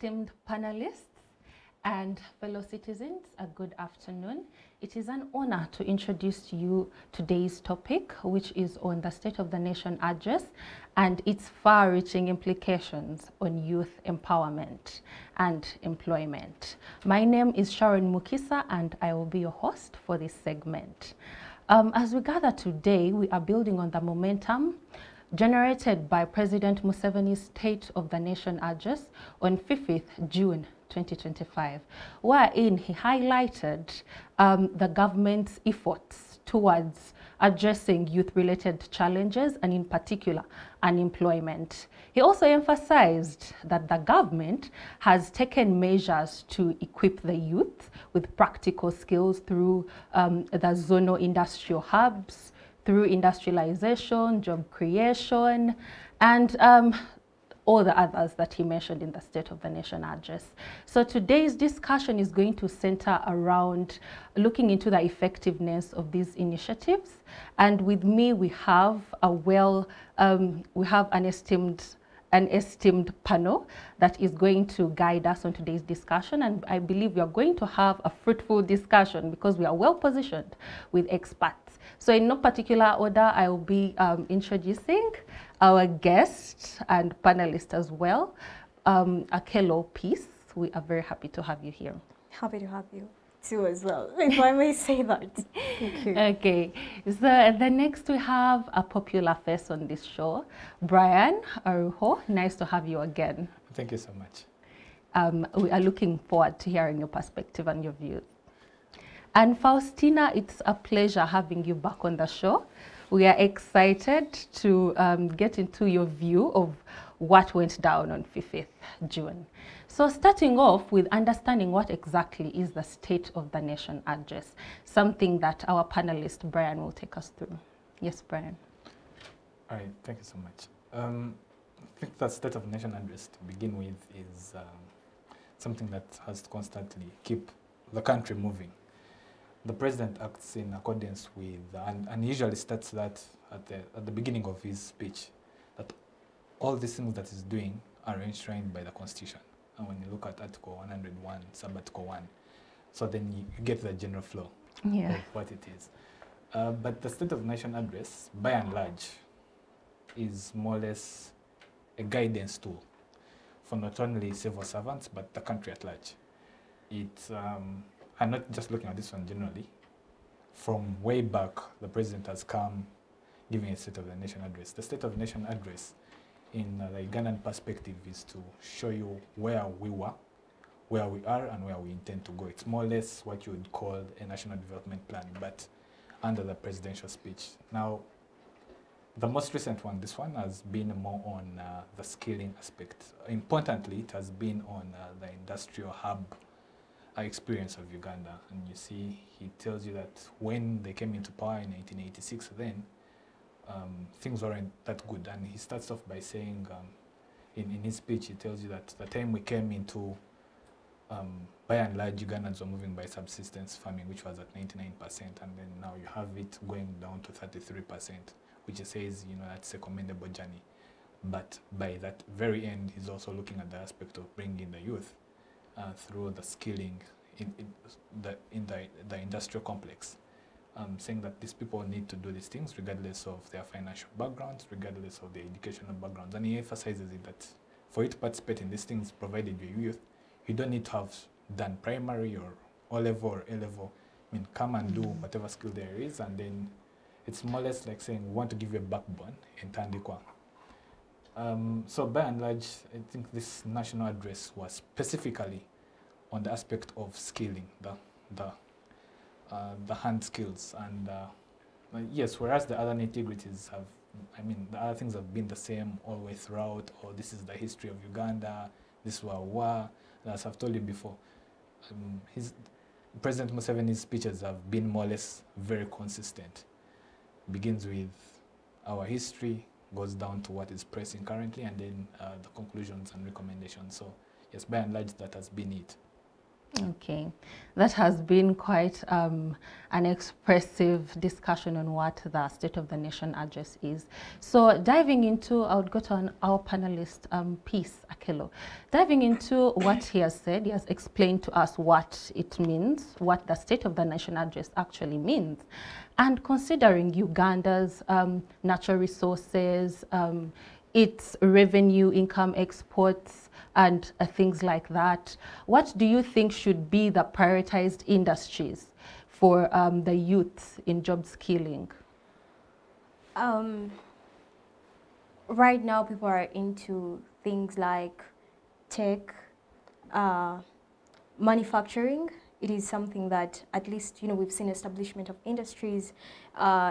esteemed panelists and fellow citizens, a good afternoon. It is an honor to introduce to you today's topic, which is on the State of the Nation Address and its far-reaching implications on youth empowerment and employment. My name is Sharon Mukisa, and I will be your host for this segment. As we gather today, we are building on the momentum generated by President Museveni's State of the Nation Address on 5th June 2025, wherein he highlighted the government's efforts towards addressing youth-related challenges and in particular unemployment. He also emphasized that the government has taken measures to equip the youth with practical skills through the zonal industrial hubs, through industrialization, job creation, and all the others that he mentioned in the State of the Nation Address. So today's discussion is going to center around looking into the effectiveness of these initiatives. And with me, we have an esteemed panel that is going to guide us on today's discussion. And I believe we are going to have a fruitful discussion because we are well positioned with experts. So in no particular order, I will be introducing our guest and panelist as well, Akello Peace. We are very happy to have you here. Happy to have you too as well, if I may say that. Thank you. Okay, so the next we have a popular face on this show, Brian, Aruho. Nice to have you again. Thank you so much. We are looking forward to hearing your perspective and your views. And Faustina, it's a pleasure having you back on the show. We are excited to get into your view of what went down on 5th June. So starting off with understanding what exactly is the State of the Nation Address, something that our panelist Brian will take us through. Yes, Brian. All right, thank you so much. I think the State of the Nation Address to begin with is something that has to constantly keep the country moving. The president acts in accordance with, and usually starts that at the beginning of his speech, that all these things that he's doing are enshrined by the Constitution. And when you look at Article 101, Sub-Article 1, so then you get the general flow of what it is. But the State of the Nation Address, by and large, is more or less a guidance tool for not only civil servants, but the country at large. I'm not just looking at this one generally. From way back, the president has come giving a State of the Nation Address. The State of the Nation Address, in the Ugandan perspective, is to show you where we were, where we are, and where we intend to go. It's more or less what you would call a national development plan, but under the presidential speech. Now, the most recent one, this one, has been more on the skilling aspect. Importantly, it has been on the industrial hub experience of Uganda. And you see, he tells you that when they came into power in 1986, then things weren't that good. And he starts off by saying, in his speech, he tells you that the time we came into, by and large, Ugandans were moving by subsistence farming, which was at 99%, and then now you have it going down to 33%, which he says, you know, that's a commendable journey. But by that very end, he's also looking at the aspect of bringing the youth through the skilling in the industrial complex, saying that these people need to do these things regardless of their financial backgrounds, regardless of their educational backgrounds. And he emphasizes it that for you to participate in these things, provided you're youth, you don't need to have done primary or O-level or A-level. I mean, come and do whatever skill there is, and then it's more or less like saying, we want to give you a backbone and tandikwa. So by and large, I think this national address was specifically on the aspect of skilling, the hand skills. And yes, whereas the other nitty-gritties have, I mean, the other things have been the same all the way throughout, or this is the history of Uganda, this war, as I've told you before. President Museveni's speeches have been more or less very consistent. Begins with our history, goes down to what is pressing currently, and then the conclusions and recommendations. So yes, by and large, that has been it. Okay, that has been quite an expressive discussion on what the State of the Nation address is. So diving into, I would go to our panelist, Peace, Akello. Diving into what he has said, he has explained to us what it means, what the State of the Nation address actually means. And considering Uganda's natural resources, its revenue, income, exports, and things like that, what do you think should be the prioritized industries for the youth in job skilling? Right now, people are into things like tech, manufacturing. It is something that at least, we've seen establishment of industries,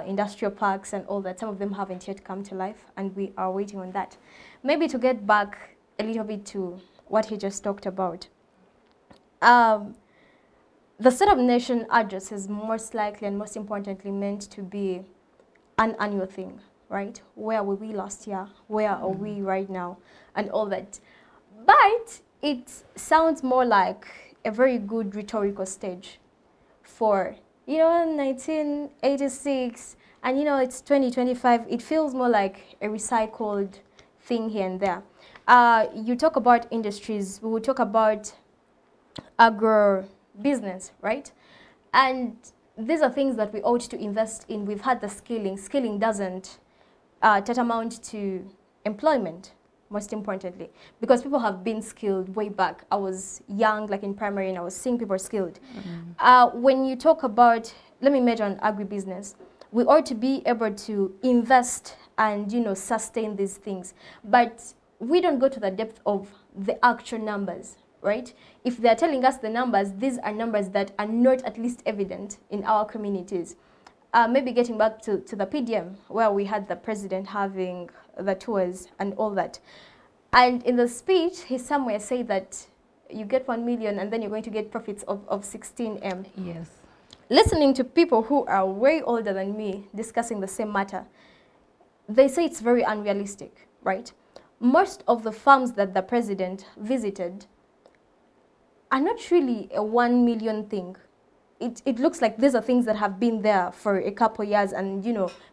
industrial parks and all that. Some of them haven't yet come to life, and we are waiting on that. Maybe to get back a little bit to what he just talked about. The State of the Nation address is most likely and most importantly meant to be an annual thing, right? Where were we last year? Where are we right now? And all that. But it sounds more like a very good rhetorical stage for, 1986, and it's 2025. It feels more like a recycled thing here and there. You talk about industries, we will talk about agro-business, right? And these are things that we ought to invest in. We've had the skilling. Skilling doesn't tantamount to employment, most importantly, because people have been skilled way back. I was young, like in primary, and I was seeing people skilled. When you talk about, let me major on agribusiness, we ought to be able to invest and, sustain these things. But we don't go to the depth of the actual numbers, right? If they're telling us the numbers, these are numbers that are not at least evident in our communities. Maybe getting back to the PDM, where we had the president having the tours and all that. And in the speech, he somewhere said that you get 1 million and then you're going to get profits of 16M. Yes. Listening to people who are way older than me discussing the same matter, they say it's very unrealistic, right? Most of the farms that the president visited are not really a 1 million thing. It looks like these are things that have been there for a couple years, and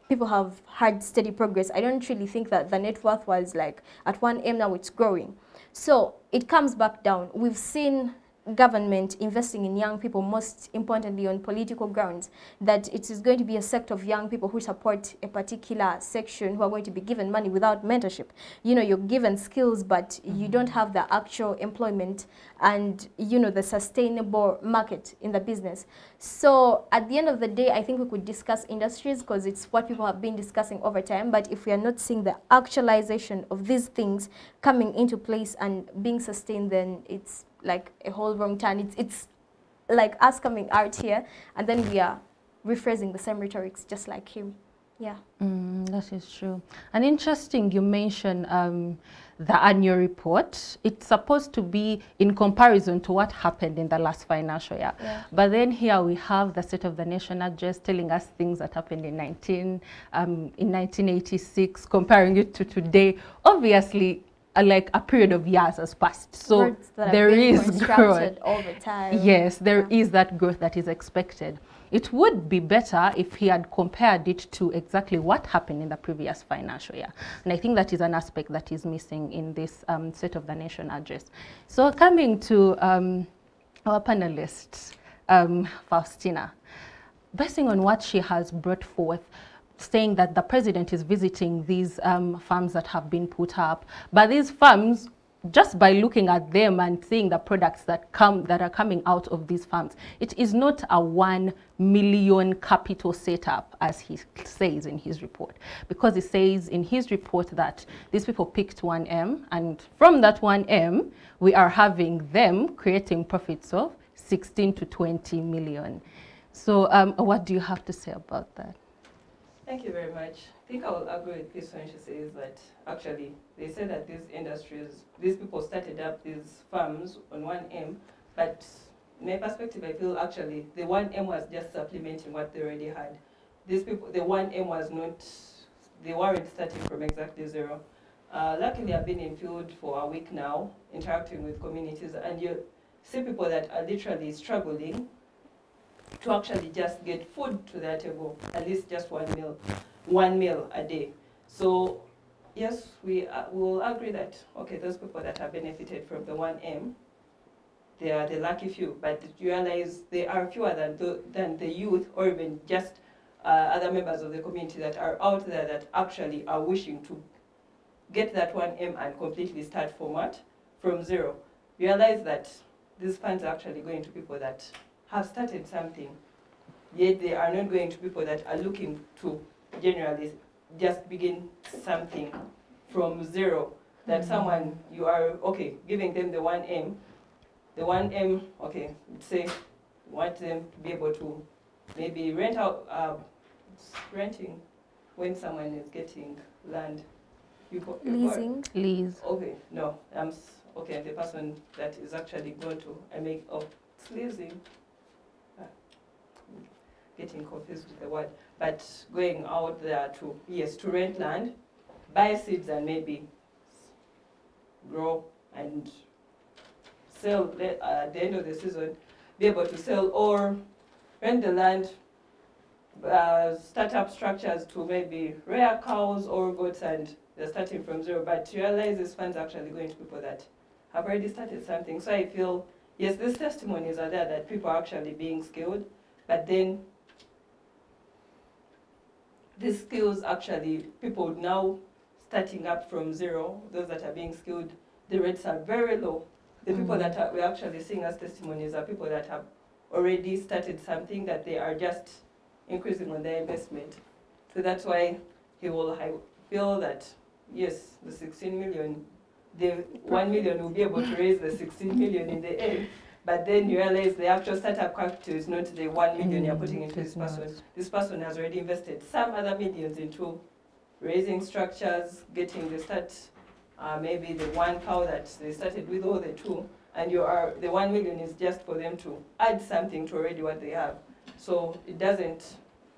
people have had steady progress. I don't really think that the net worth was like at 1M, now it's growing. So it comes back down. We've seen government investing in young people, most importantly on political grounds, that it is going to be a sect of young people who support a particular section who are going to be given money without mentorship. You're given skills, but you don't have the actual employment and, the sustainable market in the business. So at the end of the day, I think we could discuss industries because it's what people have been discussing over time. But if we are not seeing the actualization of these things coming into place and being sustained, then it's like a whole wrong turn. It's like us coming out here and then we are rephrasing the same rhetorics just like him. Yeah. That is true. And interesting, you mentioned the annual report. It's supposed to be in comparison to what happened in the last financial year. Yeah. But then here we have the State of the Nation address telling us things that happened in 1986, comparing it to today. Obviously, like a period of years has passed. So there is growth all the time. Yes, there is that growth that is expected. It would be better if he had compared it to exactly what happened in the previous financial year. And I think that is an aspect that is missing in this State of the Nation address. So coming to our panelist, Faustina, basing on what she has brought forth, saying that the president is visiting these farms that have been put up, but these farms, just by looking at them and seeing the products that are coming out of these farms, it is not a 1 million capital setup as he says in his report, because he says in his report that these people picked 1M, and from that 1M we are having them creating profits of 16 to 20 million. So what do you have to say about that? Thank you very much. I think I will agree with Peace when she says that actually they say that these industries, these people started up these farms on 1M, but in my perspective, I feel actually the 1M was just supplementing what they already had. These people, the 1M was not, they weren't starting from exactly zero. Luckily, I've been in field for a week now, interacting with communities, and see people that are literally struggling to actually just get food to their table, at least just one meal a day. So yes, we will agree that, okay, those people that have benefited from the 1M, they are the lucky few, but you realize they are fewer than the youth, or even just other members of the community that are out there that actually are wishing to get that 1M and completely start from zero. Realize that these funds are actually going to people that have started something, yet they are not going to people that are looking to generally just begin something from zero. That someone, you are, okay, giving them the 1M, okay, say, you want them to be able to maybe rent out, renting when someone is getting land. Leasing. Lease. Okay, no, okay, the person that is actually going to, it's leasing. Getting confused with the word, but going out there to, yes, to rent land, buy seeds and maybe grow and sell at the end of the season, be able to sell or rent the land, start up structures to maybe rear cows or goats, and they're starting from zero. But you realize these funds are actually going to people that have already started something. So I feel, yes, these testimonies are there that people are actually being skilled, but then these skills actually, people now starting up from zero, those that are being skilled, the rates are very low. The people that we're actually seeing as testimonies are people that have already started something, that they are just increasing on their investment. So that's why I feel that, yes, the 16 million, the 1 million will be able to raise the 16 million in the end. But then you realize the actual startup capital is not the 1 million you're putting into this person. This person has already invested some other millions into raising structures, getting the start, maybe the one cow that they started with, or the two, and the 1 million is just for them to add something to already what they have. So it doesn't,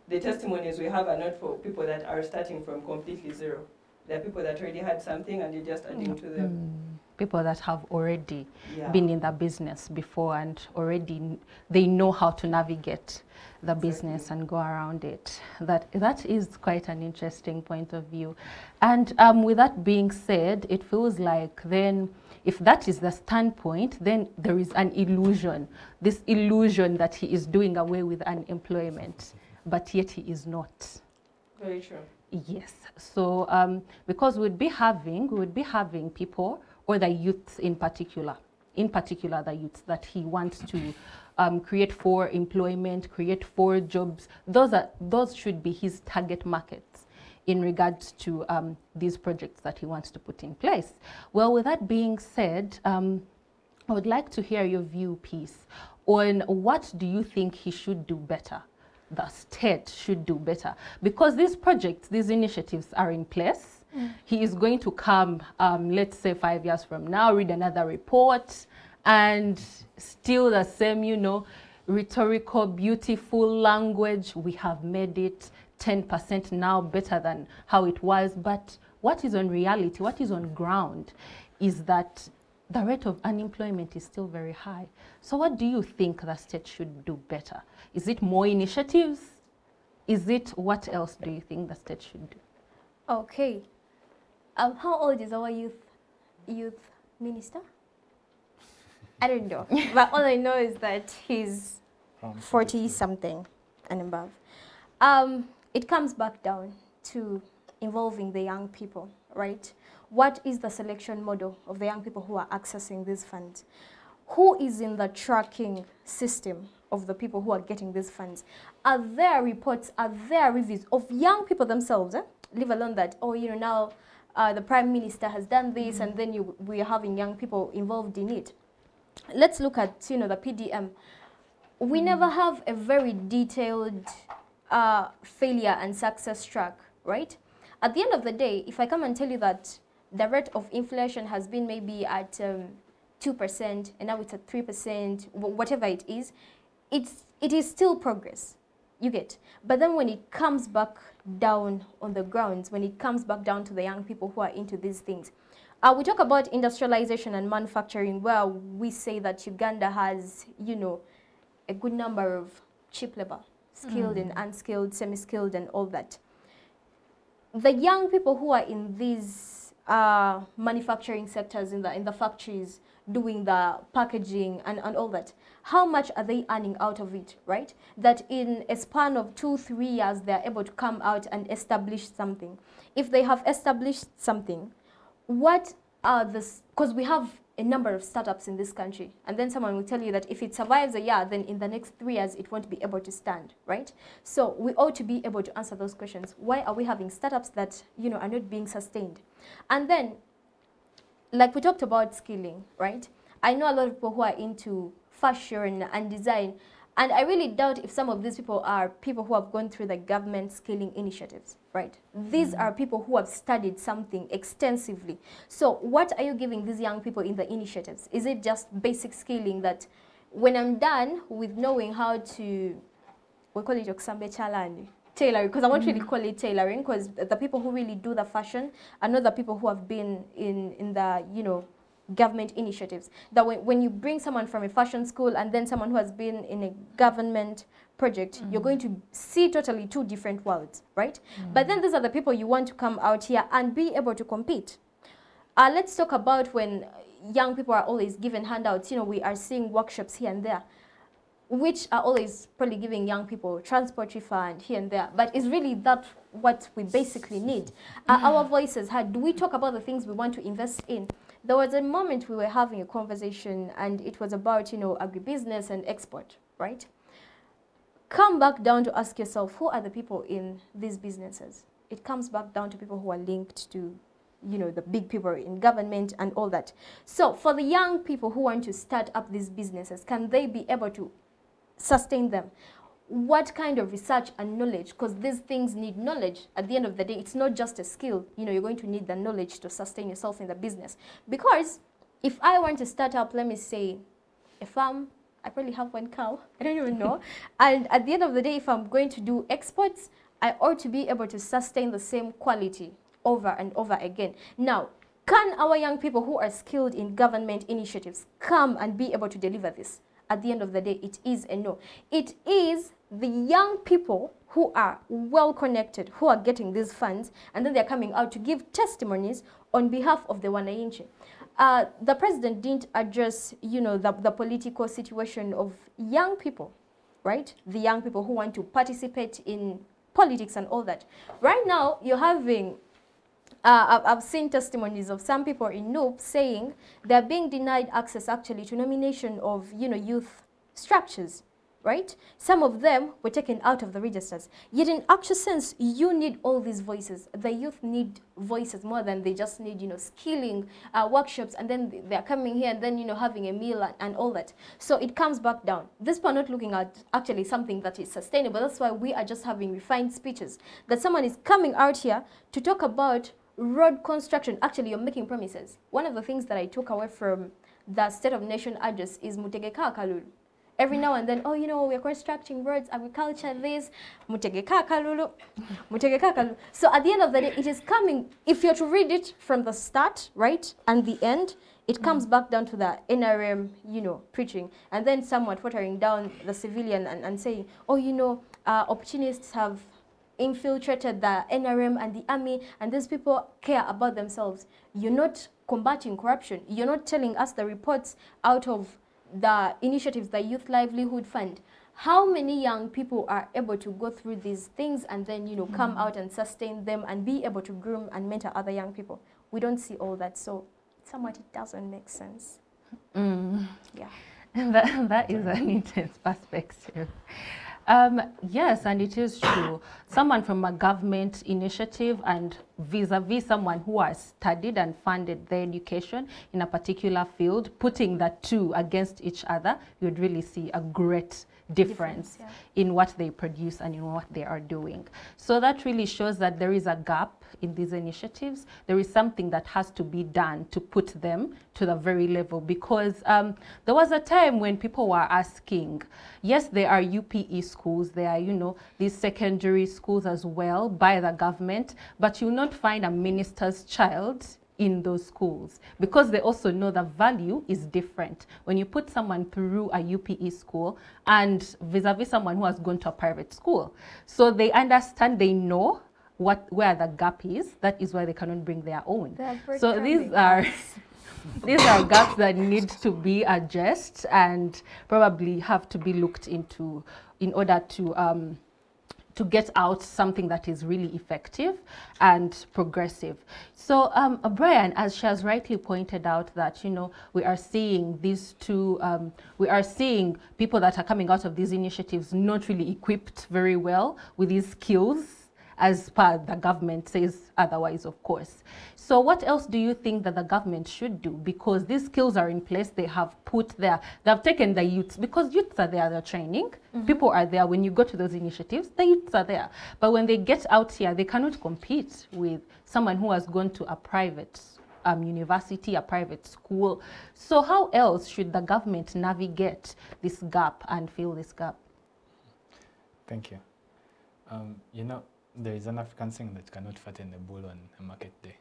the testimonies we have are not for people that are starting from completely zero. There are people that already had something and you're just adding to them. People that have already been in the business before and already they know how to navigate the business and go around it. That is quite an interesting point of view. And with that being said, it feels like then, if that is the standpoint, then there is an illusion, this illusion that he is doing away with unemployment, but yet he is not. Very true. Yes. So because we'd be having people, or the youths in particular the youths that he wants to create for employment, create for jobs. Those should be his target markets in regards to these projects that he wants to put in place. Well, with that being said, I would like to hear your view, Peace, on what do you think he should do better, the state should do better? Because these projects, these initiatives are in place. He is going to come, let's say 5 years from now, read another report, and still the same, rhetorical, beautiful language. We have made it 10% now better than how it was. But what is on reality, what is on ground, is that the rate of unemployment is still very high. So what do you think the state should do better? Is it more initiatives? Is it, what else do you think the state should do? Okay. How old is our youth minister? I don't know. But all I know is that he's 40-something and above. It comes back down to involving the young people, right? What is the selection model of the young people who are accessing these funds? Who is in the tracking system of the people who are getting these funds? Are there reports, are there reviews of young people themselves, leave alone that, now the Prime Minister has done this, and then we are having young people involved in it. Let's look at, the PDM. We never have a very detailed failure and success track, right? At the end of the day, if I come and tell you that the rate of inflation has been maybe at 2%, and now it's at 3%, whatever it is still progress. You get. But then when it comes back down on the grounds, when it comes back down to the young people who are into these things, We talk about industrialization and manufacturing, where we say that Uganda has, you know, a good number of cheap labor, skilled and unskilled, semi-skilled and all that. The young people who are in these manufacturing sectors, in the factories, doing the packaging and all that, how much are they earning out of it, right? That in a span of 2-3 years, they're able to come out and establish something. If they have established something, what are the, because we have a number of startups in this country, and then someone will tell you that if it survives a year, then in the next 3 years, it won't be able to stand, right? So we ought to be able to answer those questions. Why are we having startups that, you know, are not being sustained? And then, like we talked about skilling, right? I know a lot of people who are into fashion and design, and I really doubt if some of these people are people who have gone through the government skilling initiatives, right? These are people who have studied something extensively. So what are you giving these young people in the initiatives? Is it just basic skilling that when I'm done with knowing how to, we call it Oksambe Chalani, tailoring, because I won't really call it tailoring, because the people who really do the fashion are not the people who have been in the, you know, government initiatives. That when you bring someone from a fashion school and then someone who has been in a government project, you're going to see totally two different worlds, right? But then these are the people you want to come out here and be able to compete. Let's talk about when young people are always given handouts. You know, we are seeing workshops here and there, which are always probably giving young people transport refund here and there, but is really that what we basically need? Our voices, how do we talk about the things we want to invest in? There was a moment we were having a conversation, and it was about, you know, agribusiness and export, right? Come back down to ask yourself, who are the people in these businesses? It comes back down to people who are linked to, you know, the big people in government and all that. So for the young people who want to start up these businesses, can they be able to sustain them? What kind of research and knowledge, because these things need knowledge. At the end of the day, it's not just a skill. You know, you're going to need the knowledge to sustain yourself in the business. Because if I want to start up, let me say, a farm, I probably have one cow, I don't even know. And at the end of the day, if I'm going to do exports, I ought to be able to sustain the same quality over and over again. Now, can our young people who are skilled in government initiatives come and be able to deliver this? At the end of the day, it is a no. It is the young people who are well connected, who are getting these funds, and then they're coming out to give testimonies on behalf of the wananchi. The president didn't address, you know, the political situation of young people, right? The young people who want to participate in politics and all that. Right now, you're having I've seen testimonies of some people in Noop saying they're being denied access actually to nomination of, you know, youth structures, right? Some of them were taken out of the registers. Yet in actual sense, you need all these voices. The youth need voices more than they just need, you know, skilling workshops, and then they're coming here and then, you know, having a meal and all that. So it comes back down. This people are not looking at actually something that is sustainable. That's why we are just having refined speeches. That someone is coming out here to talk about road construction. Actually, you're making promises. One of the things that I took away from the State of Nation address is mutegeka kalulu. Every now and then, oh, you know, we're constructing roads, agriculture, this, mutegeka kalulu, mutegeka kalulu. So at the end of the day, it is coming, if you're to read it from the start, right, and the end, it comes back down to the NRM, you know, preaching, and then somewhat watering down the civilian and saying, oh, you know, opportunists have infiltrated the NRM and the army, and these people care about themselves. You're not combating corruption. You're not telling us the reports out of the initiatives, the Youth Livelihood Fund. How many young people are able to go through these things and then, you know, come out and sustain them and be able to groom and mentor other young people? We don't see all that, so somewhat it doesn't make sense. Yeah. That is an intense perspective. Yes, and it is true. Someone from a government initiative and vis-a-vis someone who has studied and funded their education in a particular field, putting the two against each other, you'd really see a great difference in what they produce and in what they are doing. So that really shows that there is a gap in these initiatives. There is something that has to be done to put them to the very level, because there was a time when people were asking, yes, there are UPE schools, there are, you know, these secondary schools as well by the government, but you'll not find a minister's child in those schools, because they also know the value is different when you put someone through a UPE school and vis-a-vis someone who has gone to a private school. So they understand, they know where the gap is. That is why they cannot bring their own. So these are gaps that need to be addressed and probably have to be looked into in order to get out something that is really effective and progressive. So Brian, as she has rightly pointed out, that, you know, we are seeing these two, we are seeing people that are coming out of these initiatives not really equipped very well with these skills, as per the government says otherwise, of course. So what else do you think that the government should do? Because these skills are in place, they have put there, they have taken the youths, because youths are there, they're training, people are there. When you go to those initiatives, the youths are there. But when they get out here, they cannot compete with someone who has gone to a private university, a private school. So how else should the government navigate this gap and fill this gap? Thank you. You know, there is an African saying that cannot fatten a bull on a market day.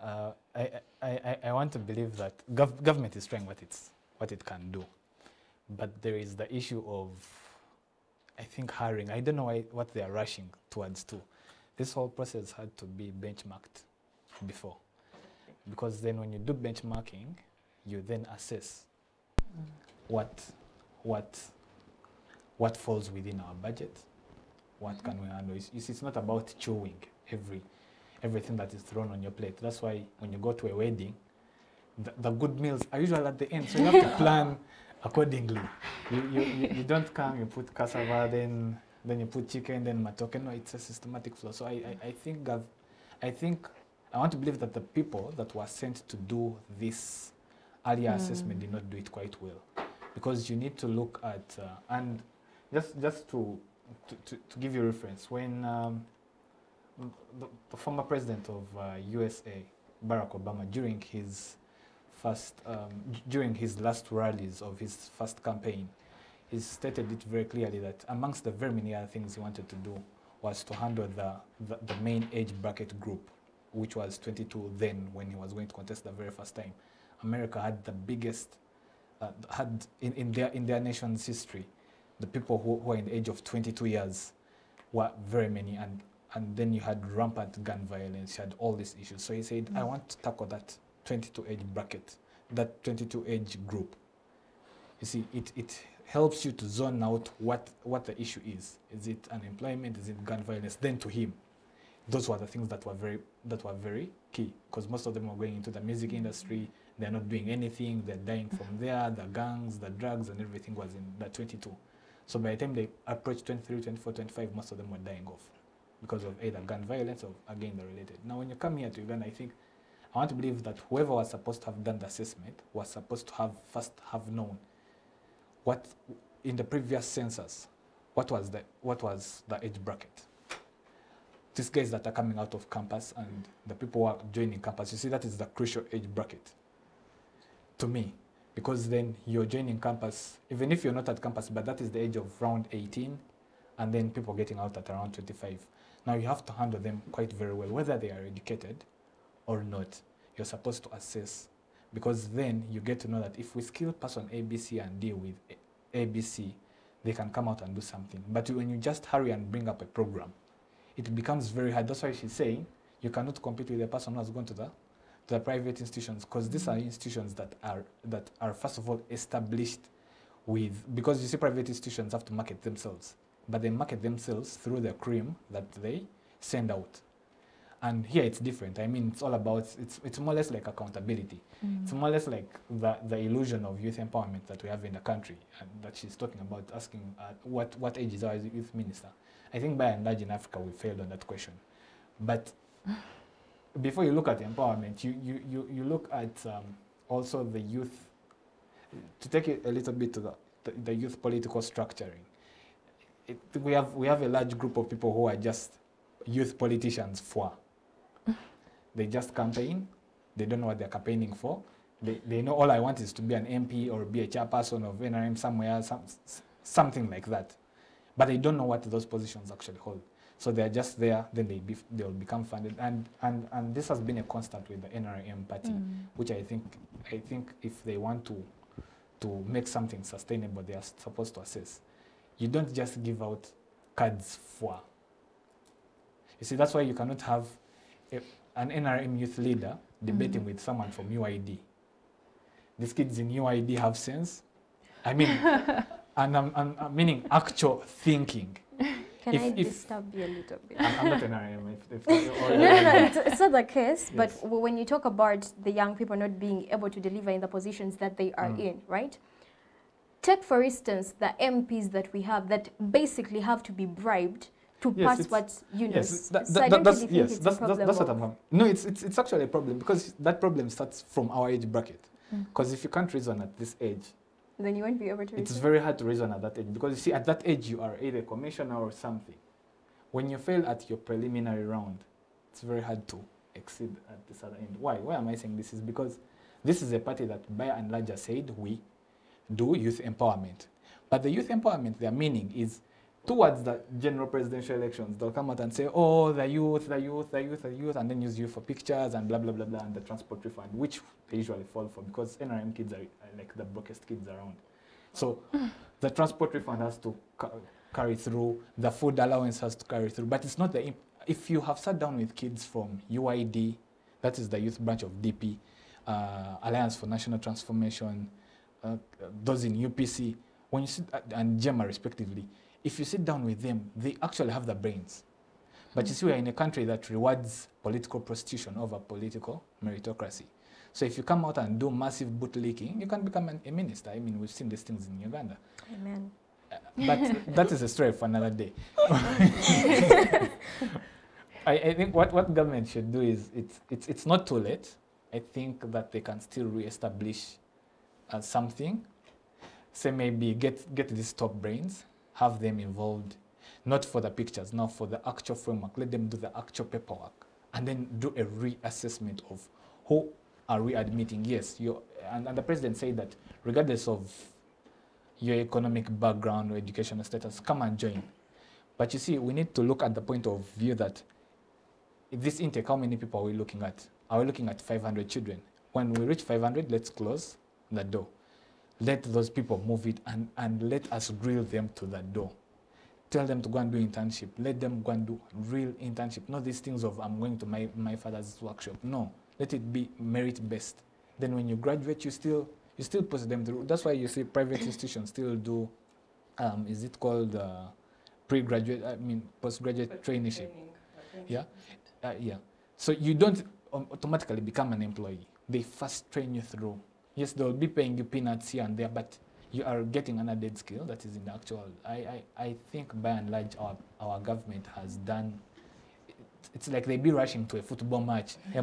I want to believe that government is trying what it can do, but there is the issue of, I think, hiring. I don't know what they are rushing towards too. This whole process had to be benchmarked before, because then when you do benchmarking, you then assess what falls within our budget. What can we handle? It's not about chewing everything that is thrown on your plate. That's why when you go to a wedding, the good meals are usually at the end, so you have to plan accordingly. You don't come, you put cassava, then you put chicken, then matoke. No, it's a systematic flow. So I think I want to believe that the people that were sent to do this earlier assessment did not do it quite well, because you need to look at and just to give you a reference, when the former president of USA, Barack Obama, during his last rallies of his first campaign, he stated it very clearly that amongst the very many other things he wanted to do was to handle the main age bracket group, which was 22 then, when he was going to contest the very first time. America had the biggest, in their nation's history, the people who were in the age of 22 years were very many, and then you had rampant gun violence, you had all these issues. So he said, I want to tackle that 22 age bracket, that 22 age group. You see, it helps you to zone out what the issue is. Is it unemployment? Is it gun violence? Then to him, those were the things that were very key, because most of them were going into the music industry. They're not doing anything. They're dying from there. The gangs, the drugs, and everything was in the 22. So by the time they approached 23, 24, 25, most of them were dying off because of either gun violence or, again, the related. Now, when you come here to Uganda, I want to believe that whoever was supposed to have done the assessment was supposed to have known what, in the previous census, what was the age bracket. These guys that are coming out of campus and the people who are joining campus, you see, that is the crucial age bracket to me. Because then you're joining campus, even if you're not at campus, but that is the age of around 18, and then people getting out at around 25. Now you have to handle them quite very well, whether they are educated or not. You're supposed to assess, because then you get to know that if we skill person A, B, C and deal with A, B, C, they can come out and do something. But when you just hurry and bring up a program, it becomes very hard. That's why she's saying you cannot compete with a person who has gone to the private institutions, because these are institutions that are first of all established with, because you see, private institutions have to market themselves, but they market themselves through the cream that they send out. And here it's different. I mean, it's all about, it's more or less like accountability. It's more or less like the illusion of youth empowerment that we have in the country, and that she's talking about, asking what age is our youth minister. I think by and large in Africa we failed on that question. But before you look at empowerment, you look at also the youth, to take it a little bit to the youth political structuring. We have a large group of people who are just youth politicians for. They just campaign. They don't know what they're campaigning for. They know all I want is to be an MP or be a chairperson of NRM somewhere, something like that. But they don't know what those positions actually hold. So they're just there, then they'll become funded. And this has been a constant with the NRM party, which I think if they want to make something sustainable, they are supposed to assess. You don't just give out cards for. You see, that's why you cannot have an NRM youth leader debating with someone from UID. These kids in UID have sense. I mean, and I'm meaning actual thinking. Can I disturb you a little bit? I'm not NRM. No, it's not the case. Yes. But when you talk about the young people not being able to deliver in the positions that they are in, right? Take, for instance, the MPs that we have that basically have to be bribed to pass what you know. Yes, so I don't really think it's a problem. That's what I'm. No, it's actually a problem because that problem starts from our age bracket. Because if you can't reason at this age, then you won't be able to reason. It's very hard to reason at that age because you see, at that age you are either a commissioner or something. When you fail at your preliminary round, it's very hard to exceed at this other end. Why? Why am I saying this? Is because this is a party that by and large has said we do youth empowerment. But the youth empowerment, their meaning is towards the general presidential elections, they'll come out and say, oh, the youth, and then use you for pictures and blah, blah, blah, blah, and the transport refund, which they usually fall for because NRM kids are like the brokest kids around. So the transport refund has to carry through, the food allowance has to carry through, but it's not the, if you have sat down with kids from UID, that is the youth branch of DP, Alliance for National Transformation, those in UPC, when you sit, and GEMA respectively, if you sit down with them, they actually have the brains. But you see, we're in a country that rewards political prostitution over political meritocracy. So if you come out and do massive bootlicking, you can become a minister. I mean, we've seen these things in Uganda. Amen. But that is a story for another day. I think what government should do is, it's not too late. I think that they can still re-establish something. Say maybe get these top brains, have them involved, not for the pictures, now for the actual framework. Let them do the actual paperwork, and then do a reassessment of who are we admitting. Yes, and the president said that regardless of your economic background or educational status, come and join. But you see, we need to look at the point of view that if this intake, how many people are we looking at? Are we looking at 500 children? When we reach 500, let's close the door. Let those people move it and let us grill them to the door. Tell them to go and do internship. Let them go and do real internship. Not these things of I'm going to my father's workshop. No, let it be merit-based. Then when you graduate, you still push them through. That's why you see private institutions still do, is it called pre-graduate, postgraduate traineeship. Yeah, yeah. So you don't automatically become an employee. They first train you through. Yes, they'll be paying you peanuts here and there, but you are getting an added skill that is in the actual. I think by and large our government has done. It's like they be rushing to a football match. They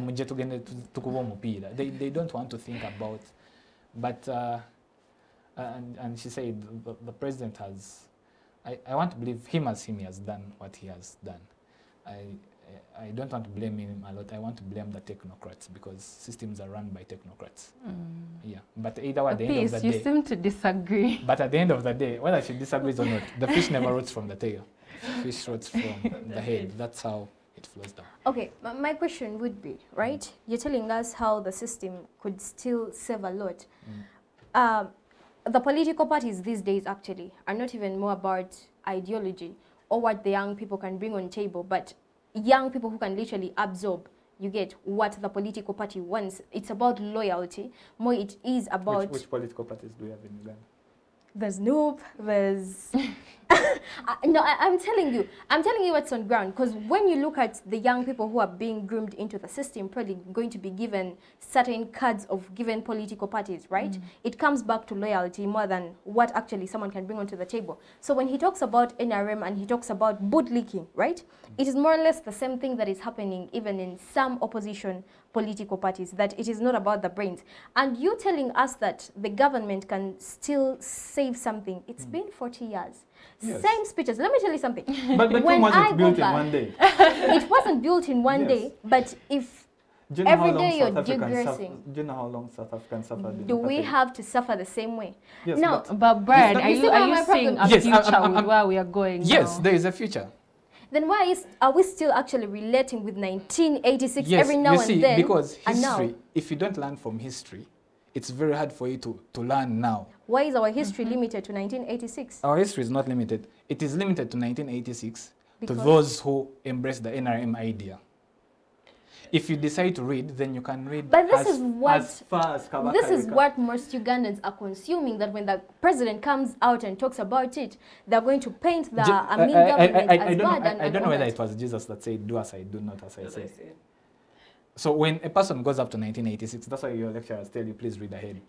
don't want to think about. But and she said the president has. I want to believe him as he has done what he has done. I don't want to blame him a lot. I want to blame the technocrats because systems are run by technocrats. Yeah, but either way, at the end of the day, you seem to disagree. But at the end of the day, whether she disagrees or not, the fish never rots from the tail. Fish rots from the head. That's how it flows down. Okay, my question would be, right? You're telling us how the system could still save a lot. The political parties these days actually are not even more about ideology or what the young people can bring on table, but young people who can literally absorb, you get, what the political party wants. It's about loyalty. More it is about... Which political parties do we have in Uganda? There's Noob, there's... No, I'm telling you what's on ground. Because when you look at the young people who are being groomed into the system, probably going to be given certain cards of given political parties, right? It comes back to loyalty more than what actually someone can bring onto the table. So when he talks about NRM and he talks about bootlicking, right? It is more or less the same thing that is happening even in some opposition political parties, that it is not about the brains. And you telling us that the government can still save something. It's been 40 years. Yes. Same speeches. Let me tell you something. But when wasn't built in one day. It wasn't built in one day, but if every day you're digressing. Do you know how long South Africans suffered? Do we have to suffer the same way? Yes, no. But Brian, are you seeing a future where we are going Yes, now? there is a future. Then why are we still actually relating with 1986 Yes, every now you and see, then? because and now? history, if you don't learn from history, it's very hard for you to learn now. Why is our history limited to 1986? Our history is not limited. It is limited to 1986 Because? to those who embrace the NRM idea. If you decide to read, then you can read But this as, is what as far as Kabaka this is Reka. what most Ugandans are consuming. That when the president comes out and talks about it, they're going to paint the Amin government as bad. I don't know all whether that. it was Jesus that said, "Do as I do, not as I As say." I say. So when a person goes up to 1986, that's why your lecturers tell you, please read ahead.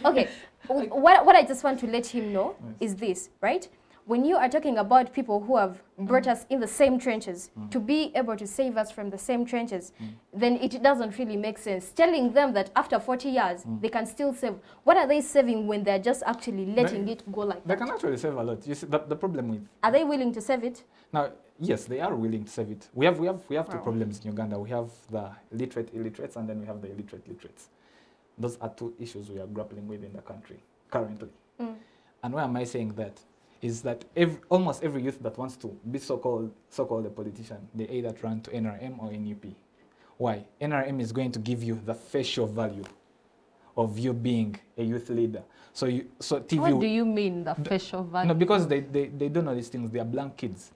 Okay, what I just want to let him know is this, right? When you are talking about people who have brought us in the same trenches, to be able to save us from the same trenches, then it doesn't really make sense. Telling them that after 40 years, they can still save. What are they saving when they're just actually letting it go like They that? can actually save a lot. You see, the problem with Are they willing to save it? now, yes, they are willing to save it. We have two problems in Uganda. We have the literate illiterates, and then we have the illiterate literates. Those are two issues we are grappling with in the country currently. And why am I saying that? Is that almost every youth that wants to be so-called a politician, they either run to NRM or NUP. Why? NRM is going to give you the facial value of you being a youth leader. So TV. What do you mean, the facial value? No, because they don't know these things. They are blank kids.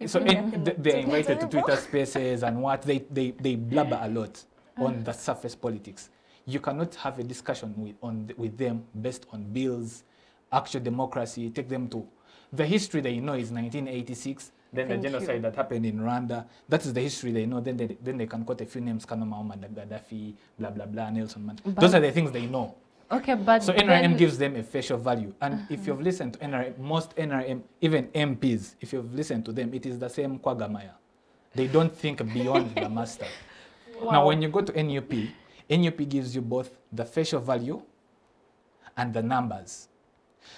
So they're invited to Twitter spaces and what they blabber a lot on the surface politics. You cannot have a discussion with them based on bills, actual democracy. Take them to the history they know is 1986. Then the genocide that happened in Rwanda. That is the history they know. Then they can quote a few names: Kano Muhammad Gaddafi, blah blah blah, Nelson Mandela. Those are the things they know. Okay, but so NRM gives them a facial value. And if you've listened to NRM, most NRM, even MPs, if you've listened to them, it is the same Kwagamaya. They don't think beyond the master. Wow. Now, when you go to NUP, NUP gives you both the facial value and the numbers.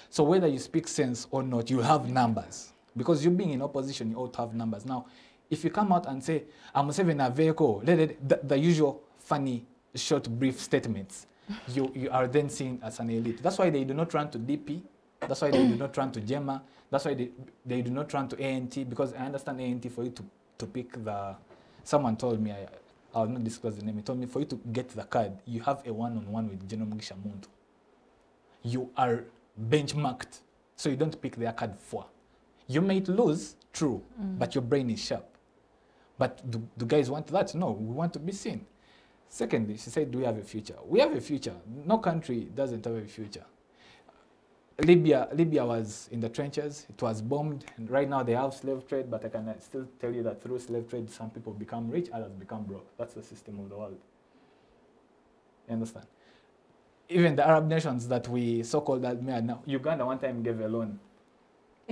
So whether you speak sense or not, you have numbers. Because you being in opposition, you ought to have numbers. Now, if you come out and say, I'm saving a vehicle, the usual funny, short, brief statements, you are then seen as an elite. That's why they do not run to DP. That's why they do not run to GEMA. That's why they do not run to ANT, because I understand ANT for you to pick the... Someone told me, I'll not disclose the name, he told me for you to get the card, you have a one-on-one with General Mugisha Muntu. You are benchmarked, so you don't pick their card for. You might lose, true, but your brain is sharp. But do guys want that? No, we want to be seen. Secondly, she said, do we have a future? We have a future. No country doesn't have a future. Libya was in the trenches. It was bombed. And right now they have slave trade, but I can still tell you that through slave trade, some people become rich, others become broke. That's the system of the world. You understand? Even the Arab nations that we so-called admire now, Uganda one time gave a loan.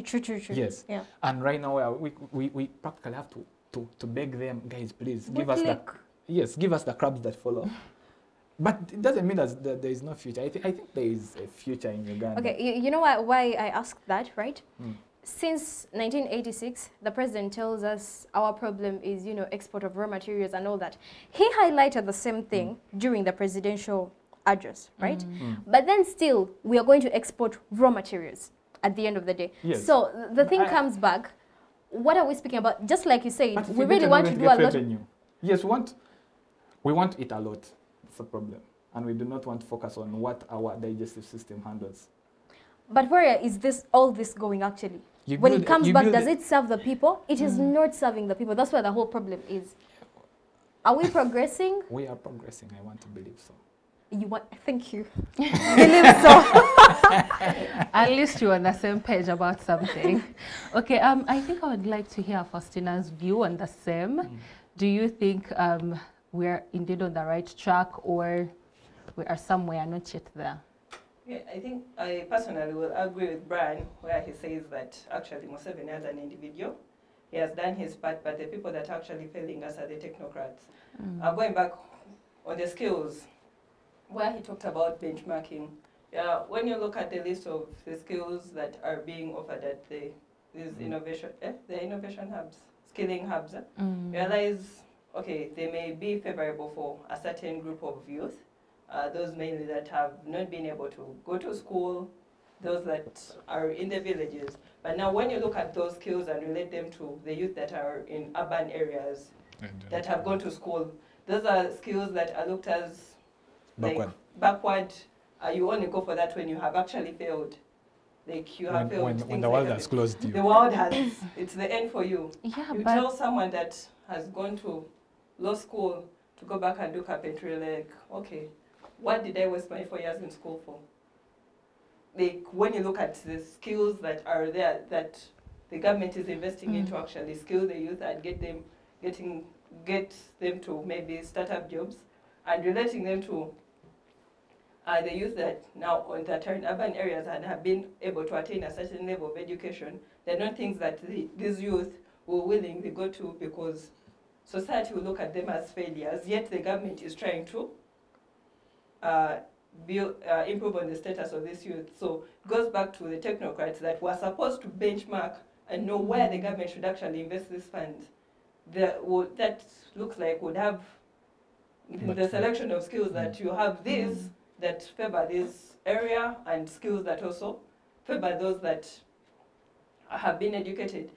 True. Yes. Yeah. And right now we practically have to beg them, guys, please give us the crabs that follow. But it doesn't mean that there is no future. I think there is a future in Uganda. Okay, you know why I asked that, right? Since 1986, the president tells us our problem is, export of raw materials and all that. He highlighted the same thing during the presidential address, right? But then still, we are going to export raw materials at the end of the day. Yes. So the thing comes back. What are we speaking about? Just like you said, we really want to do a lot. Revenue. Yes, we want to eat a lot. That's the problem. And we do not want to focus on what our digestive system handles. But where is all this going actually? When it comes back, does it serve the people? It is not serving the people. That's where the whole problem is. Are we progressing? We are progressing. I want to believe so. Thank you. Believe so. At least you're on the same page about something. Okay, I think I would like to hear Faustina's view on the same. Do you think we're indeed on the right track, or we are somewhere not yet there? Yeah, I think I personally will agree with Brian, where he says that actually Museveni as an individual, he has done his part, but the people that are actually failing us are the technocrats. Going back on the skills, where he talked about benchmarking, when you look at the list of the skills that are being offered at these the innovation hubs, skilling hubs, realize, okay, they may be favorable for a certain group of youth, those mainly that have not been able to go to school, those that are in the villages. But But now when you look at those skills and relate them to the youth that are in urban areas, that have gone to school, those are skills that are looked as backward. You only go for that when you have actually failed. Like you have failed. When the world has closed you. The world has, it's the end for you. Yeah, you tell someone that has gone to law school to go back and do carpentry, like, okay, what did I waste my 4 years in school for? Like, when you look at the skills that are there, that the government is investing into actually skill the youth and get them to maybe startup jobs, and relating them to the youth that now that are in urban areas and have been able to attain a certain level of education, they're not things that these youth will willingly go to because society will look at them as failures, yet the government is trying to improve on the status of this youth. So it goes back to the technocrats that were supposed to benchmark and know where the government should actually invest these funds. That looks like would have the selection of skills that you have these that favor this area and skills that also favor those that have been educated.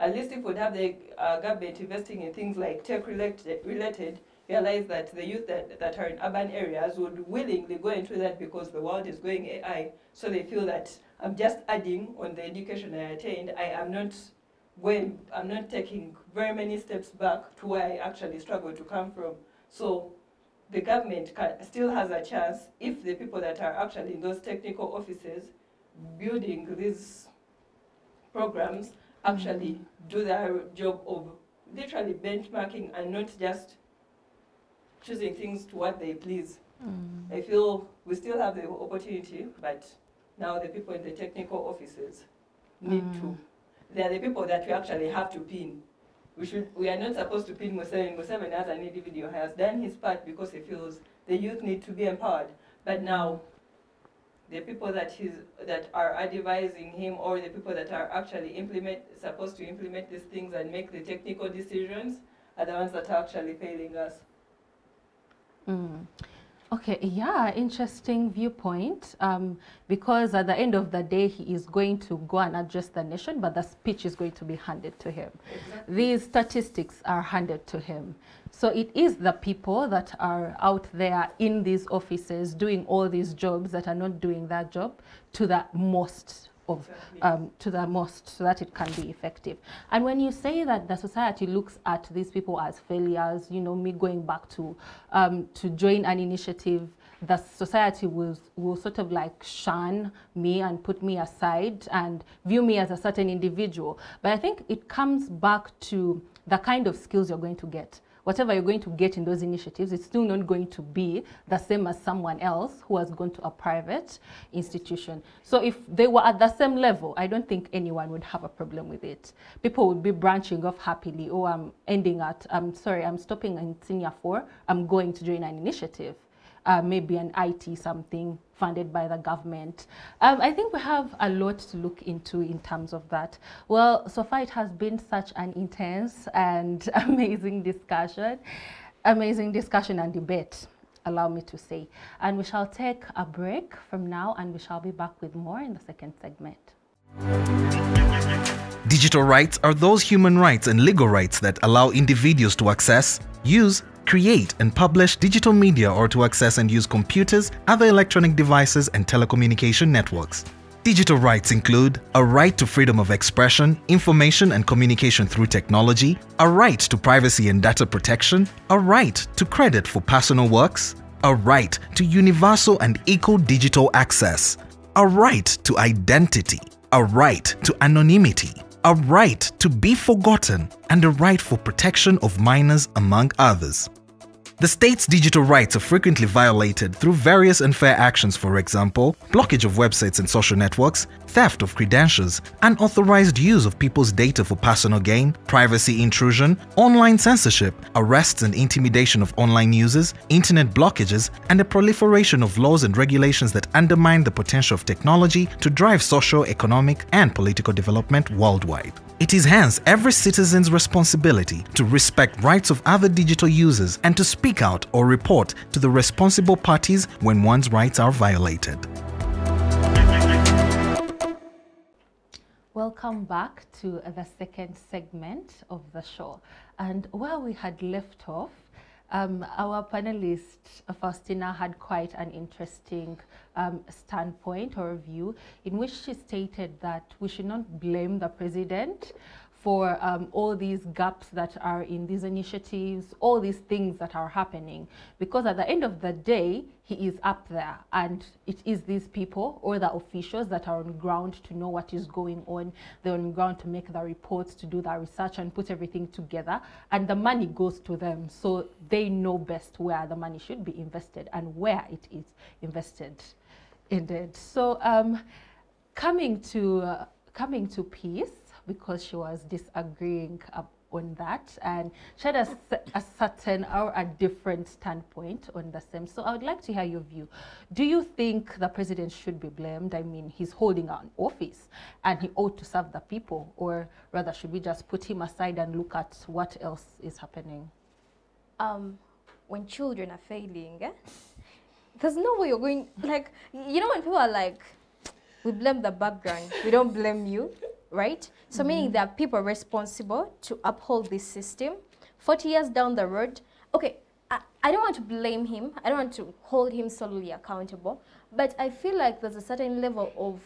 At least if we'd have the government investing in things like tech-related, realize that the youth that are in urban areas would willingly go into that because the world is going AI, so they feel that I'm just adding on the education I attained. I'm not taking very many steps back to where I actually struggled to come from. So the government still has a chance if the people that are actually in those technical offices building these programs actually do their job of literally benchmarking and not just choosing things to what they please. I feel we still have the opportunity, but now the people in the technical offices need to. They are the people that we actually have to pin. We are not supposed to pin Museveni. Museveni as an individual has done his part because he feels the youth need to be empowered. But now, the people that are advising him, or the people that are actually supposed to implement these things and make the technical decisions, are the ones that are actually failing us. Okay, yeah, interesting viewpoint, because at the end of the day, he is going to go and address the nation, but the speech is going to be handed to him. Exactly. These statistics are handed to him. So it is the people that are out there in these offices doing all these jobs that are not doing that job to the most so that it can be effective. And when you say that the society looks at these people as failures, you know, me going back to join an initiative, the society will sort of like shun me and put me aside and view me as a certain individual. But I think it comes back to the kind of skills you're going to get. Whatever you're going to get in those initiatives, it's still not going to be the same as someone else who has gone to a private institution. So if they were at the same level, I don't think anyone would have a problem with it. People would be branching off happily. Oh, I'm stopping in senior 4, I'm going to join an initiative. Maybe an IT something funded by the government. I think we have a lot to look into in terms of that. Well, so far it has been such an intense and amazing discussion and debate, allow me to say. And we shall take a break from now, and we shall be back with more in the second segment. Digital rights are those human rights and legal rights that allow individuals to access, use, create and publish digital media, or to access and use computers, other electronic devices and telecommunication networks. Digital rights include a right to freedom of expression, information and communication through technology, a right to privacy and data protection, a right to credit for personal works, a right to universal and equal digital access, a right to identity, a right to anonymity, a right to be forgotten, and a right for protection of minors, among others. The state's digital rights are frequently violated through various unfair actions, for example, blockage of websites and social networks, theft of credentials, unauthorized use of people's data for personal gain, privacy intrusion, online censorship, arrests and intimidation of online users, internet blockages, and the proliferation of laws and regulations that undermine the potential of technology to drive social, economic, and political development worldwide. It is hence every citizen's responsibility to respect rights of other digital users and to speak out or report to the responsible parties when one's rights are violated. Welcome back to the second segment of the show. And where we had left off, our panelist Faustina had quite an interesting standpoint or view in which she stated that we should not blame the president for all these gaps that are in these initiatives, all these things that are happening, because at the end of the day, he is up there, and it is these people or the officials that are on ground to know what is going on. They're on ground to make the reports, to do the research and put everything together, and the money goes to them, so they know best where the money should be invested and where it is invested indeed. So coming to Peace, because she was disagreeing on that, and she had a certain or a different standpoint on the same. So I would like to hear your view. Do you think the president should be blamed? I mean, he's holding an office and he ought to serve the people, or rather should we just put him aside and look at what else is happening? When children are failing, there's no way you're going, like, you know when people are like, we blame the background, we don't blame you. Right? So meaning there are people responsible to uphold this system. 40 years down the road, okay, I don't want to blame him. I don't want to hold him solely accountable. But I feel like there's a certain level of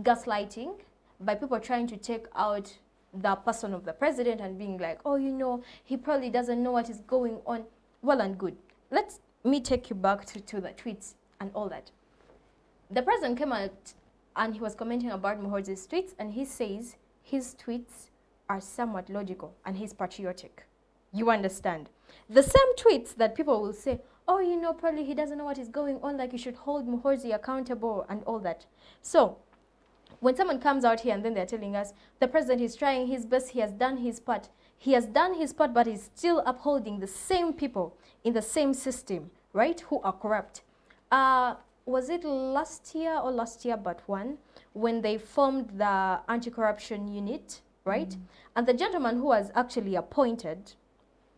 gaslighting by people trying to take out the person of the president and being like, oh, you know, he probably doesn't know what is going on. Well and good. Let me take you back to the tweets and all that. The president came out and he was commenting about Muhoozi's tweets, and he says his tweets are somewhat logical and he's patriotic. You understand? The same tweets that people will say, oh, you know, probably he doesn't know what is going on, like you should hold Muhoozi accountable and all that. So when someone comes out here and then they're telling us the president is trying his best, he has done his part. He has done his part, but he's still upholding the same people in the same system, right, who are corrupt. Was it last year or last year but one, when they formed the anti-corruption unit, right? And the gentleman who was actually appointed,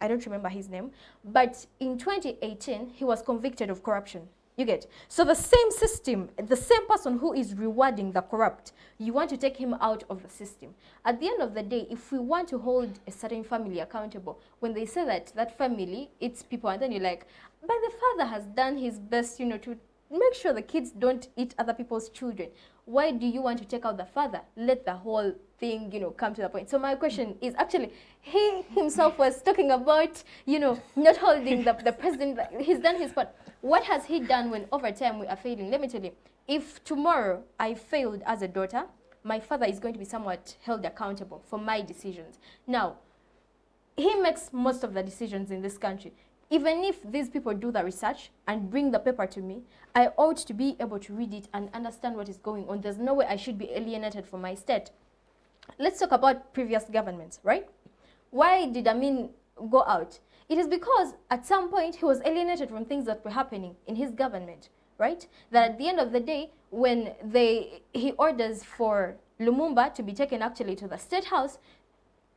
I don't remember his name, but in 2018, he was convicted of corruption. You get? So the same system, the same person who is rewarding the corrupt, you want to take him out of the system. At the end of the day, if we want to hold a certain family accountable, when they say that that family, it's people, and then you're like, but the father has done his best, you know, to make sure the kids don't eat other people's children. Why do you want to take out the father? Let the whole thing, you know, come to the point. So my question is actually, he himself was talking about, you know, not holding the president. He's done his part. What has he done when over time we are failing? Let me tell you, if tomorrow I failed as a daughter, my father is going to be somewhat held accountable for my decisions. Now, he makes most of the decisions in this country. Even if these people do the research and bring the paper to me, I ought to be able to read it and understand what is going on. There's no way I should be alienated from my state. Let's talk about previous governments, right? Why did Amin go out? It is because at some point he was alienated from things that were happening in his government, right? That at the end of the day, when he orders for Lumumba to be taken actually to the State House,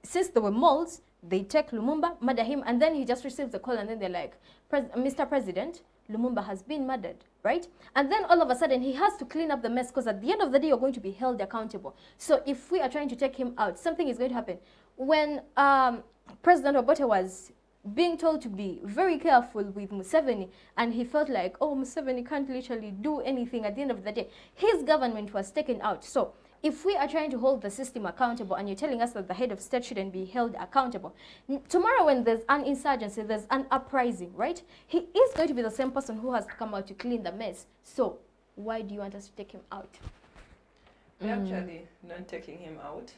since there were malls, they take Lumumba, murder him, and then he just receives a call, and then they're like, Mr. President, Lumumba has been murdered, right? And then all of a sudden, he has to clean up the mess, because at the end of the day, you're going to be held accountable. So if we are trying to take him out, something is going to happen. When President Obote was being told to be very careful with Museveni, and he felt like, oh, Museveni can't literally do anything at the end of the day, his government was taken out. So if we are trying to hold the system accountable and you're telling us that the head of state shouldn't be held accountable, tomorrow when there's an insurgency, there's an uprising, right? He is going to be the same person who has come out to clean the mess. So why do you want us to take him out? We're actually not taking him out.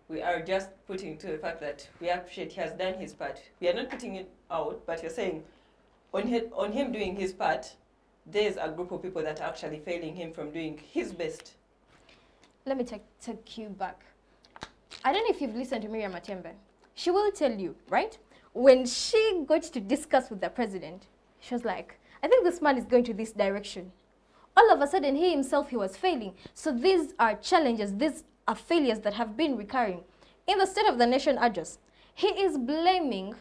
We are just putting to the fact that we appreciate he has done his part. We are not putting it out, but you're saying on him doing his part, there's a group of people that are actually failing him from doing his best. Let me take you back. I don't know if you've listened to Miriam Matembe. She will tell you, right? When she got to discuss with the president, she was like, I think this man is going to this direction. All of a sudden, he himself, he was failing. So these are challenges, these are failures that have been recurring. In the State of the Nation address, he is blaming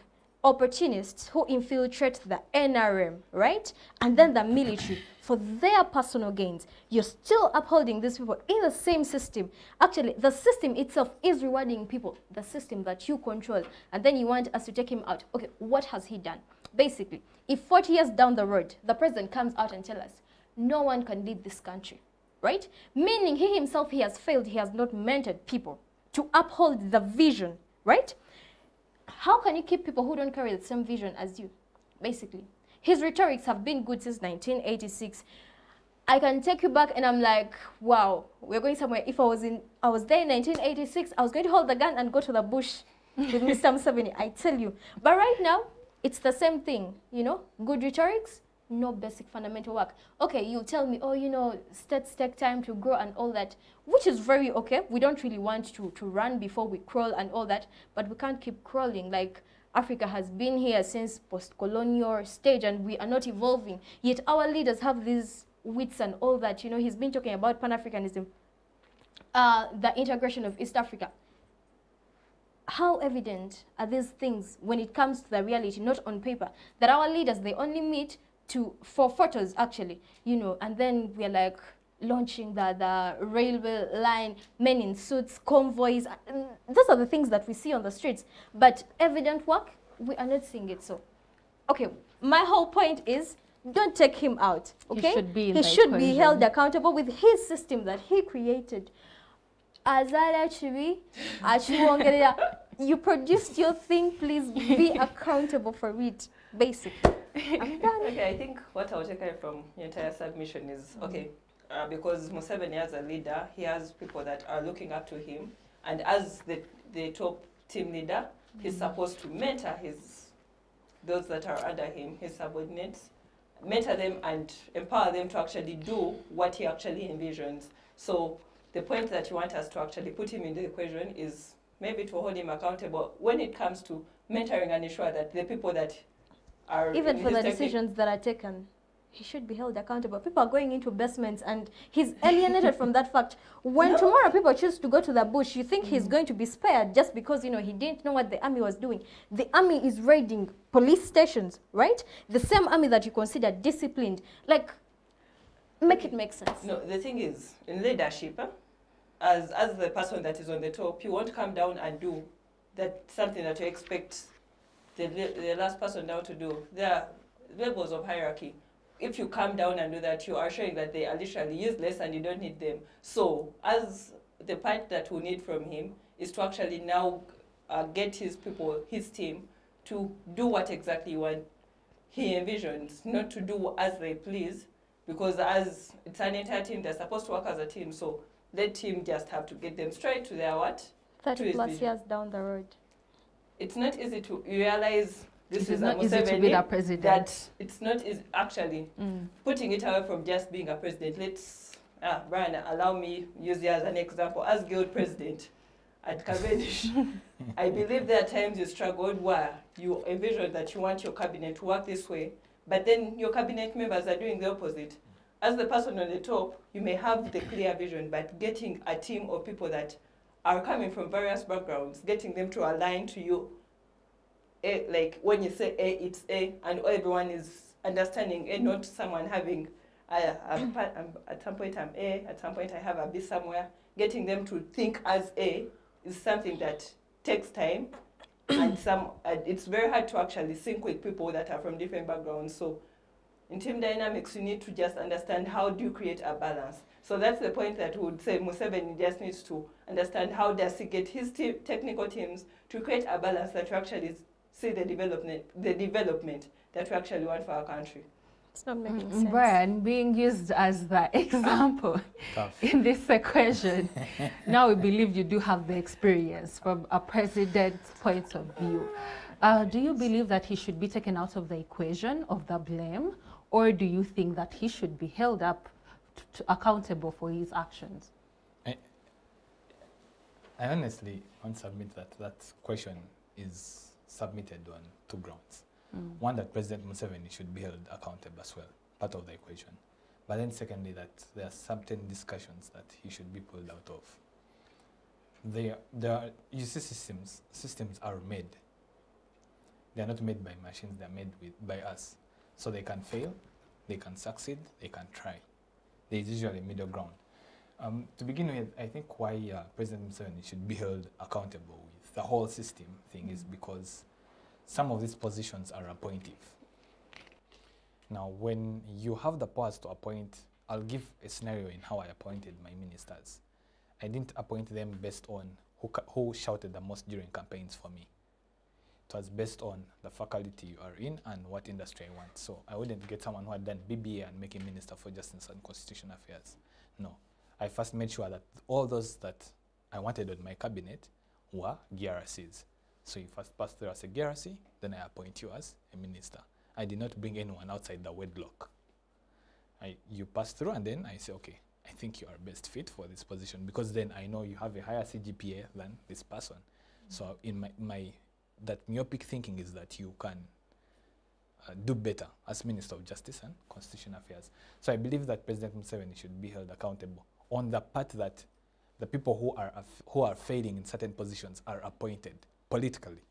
opportunists who infiltrate the NRM, right? And then the military for their personal gains. You're still upholding these people in the same system. Actually, the system itself is rewarding people, the system that you control. And then you want us to take him out. Okay, what has he done? Basically, if 40 years down the road, the president comes out and tells us, no one can lead this country, right? Meaning he himself, he has failed. He has not mentored people to uphold the vision, right? How can you keep people who don't carry the same vision as you, basically? His rhetorics have been good since 1986. I can take you back and I'm like, wow, we're going somewhere. If I was there in 1986, I was going to hold the gun and go to the bush with Mr. Museveni, I tell you. But right now, it's the same thing, you know, good rhetorics, no basic fundamental work. Okay, you tell me, oh, you know, states take time to grow and all that, which is very okay. We don't really want to run before we crawl and all that, but we can't keep crawling. Like, Africa has been here since post-colonial stage and we are not evolving. Yet our leaders have these wits and all that. You know, he's been talking about Pan-Africanism, the integration of East Africa. How evident are these things when it comes to the reality, not on paper, that our leaders, they only meet for photos, actually, you know, and then we're like launching the railway line, men in suits, convoys. Those are the things that we see on the streets. But evident work, we are not seeing it so. Okay, my whole point is, don't take him out, okay? He should be held accountable with his system that he created. You produced your thing, please be accountable for it, basically. I'm done. Okay, I think what I'll take away from the entire submission is, okay, because Museveni as a leader, he has people that are looking up to him, and as the top team leader, he's supposed to mentor those that are under him, his subordinates, mentor them and empower them to actually do what he actually envisions. So the point that you want us to actually put him in the equation is maybe to hold him accountable when it comes to mentoring and ensure that the people that are even for the decisions that are taken, he should be held accountable. People are going into basements and he's alienated from that fact. When tomorrow people choose to go to the bush, you think he's going to be spared just because, you know, he didn't know what the army was doing. The army is raiding police stations, right? The same army that you consider disciplined. Like, make it make sense. No, the thing is, in leadership, as the person that is on the top, you won't come down and do that something that you expect the last person down to do. There are levels of hierarchy. If you come down and do that, you are showing that they are literally useless and you don't need them. So, as the part that we need from him is to actually now get his people, his team, to do what exactly he envisions, not to do as they please, because as it's an entire team, they're supposed to work as a team. So, let him just have to get them straight to their what? 30 plus years down the road. It's not easy to realize this is not easy to be the president. That it's not easy, actually, putting it away from just being a president. Let's, Brian, allow me use you as an example. As guild president at Cavendish, I believe there are times you struggled where you envision that you want your cabinet to work this way, but then your cabinet members are doing the opposite. As the person on the top, you may have the clear vision, but getting a team of people that are coming from various backgrounds, getting them to align to you, like when you say A, it's A, and everyone is understanding A, not someone having, at some point I'm A, at some point I have a B somewhere. Getting them to think as A is something that takes time, and it's very hard to actually sync with people that are from different backgrounds. So in team dynamics, you need to just understand how do you create a balance. So that's the point that we would say Museveni just needs to understand how does he get his technical teams to create a balance that you actually see the development that we actually want for our country. It's not making sense. Brian, being used as the example in this equation, now we believe you do have the experience from a president's point of view. Do you believe that he should be taken out of the equation of the blame, or do you think that he should be held up accountable for his actions? I honestly want to submit that question is submitted on two grounds. One, that President Museveni should be held accountable as well, part of the equation. But then secondly, that there are certain discussions that he should be pulled out of. You see, systems are made They are not made by machines, they are made by us. So they can fail, they can succeed, they can try. There is usually a middle ground. To begin with, I think why President Museveni should be held accountable with the whole system thing is because some of these positions are appointive. Now, when you have the powers to appoint, I'll give a scenario in how I appointed my ministers. I didn't appoint them based on who shouted the most during campaigns for me. It was based on the faculty you are in and what industry I want. So I wouldn't get someone who had done BBA and make him Minister for Justice and Constitutional Affairs. No. I first made sure that all those that I wanted on my cabinet were GRCs. So you first pass through as a GRC, then I appoint you as a minister. I did not bring anyone outside the wedlock. You pass through and then I say, okay, I think you are best fit for this position because then I know you have a higher CGPA than this person. So in that myopic thinking is that you can do better as Minister of Justice and Constitutional Affairs. So I believe that President Museveni should be held accountable on the part that the people who are failing in certain positions are appointed politically.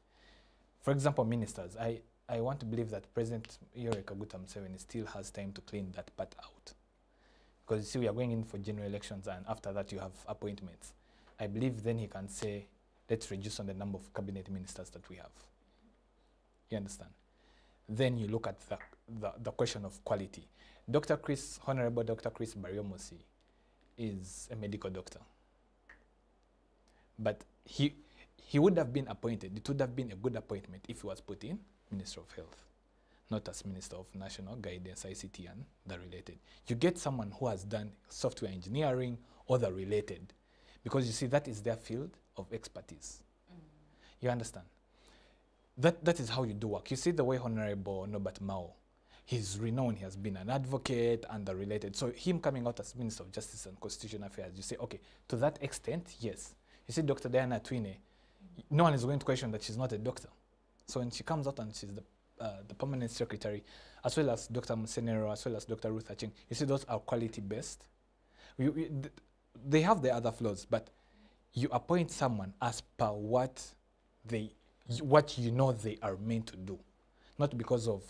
For example, ministers. I want to believe that President Yoweri Kaguta Museveni still has time to clean that part out. Because you see, we are going in for general elections and after that you have appointments. I believe then he can say, let's reduce on the number of cabinet ministers that we have. You understand? Then you look at the question of quality. Honorable Dr. Chris Baryomosi is a medical doctor. But he would have been appointed. It would have been a good appointment if he was put in Minister of Health, not as Minister of National Guidance, ICT, and the related. You get someone who has done software engineering or the related, because you see that is their field of expertise. You understand? That is how you do work. You see the way Honorable Norbert Mao, he's renowned, he has been an advocate and the related. So him coming out as Minister of Justice and Constitutional Affairs, you say, okay, to that extent, yes. You see Dr. Diana Twine, no one is going to question that she's not a doctor. So when she comes out and she's the permanent secretary, as well as Dr. Musenero, as well as Dr. Ruth Aching, you see those are quality-based. They have their other flaws, but you appoint someone as per what you know they are meant to do, not because of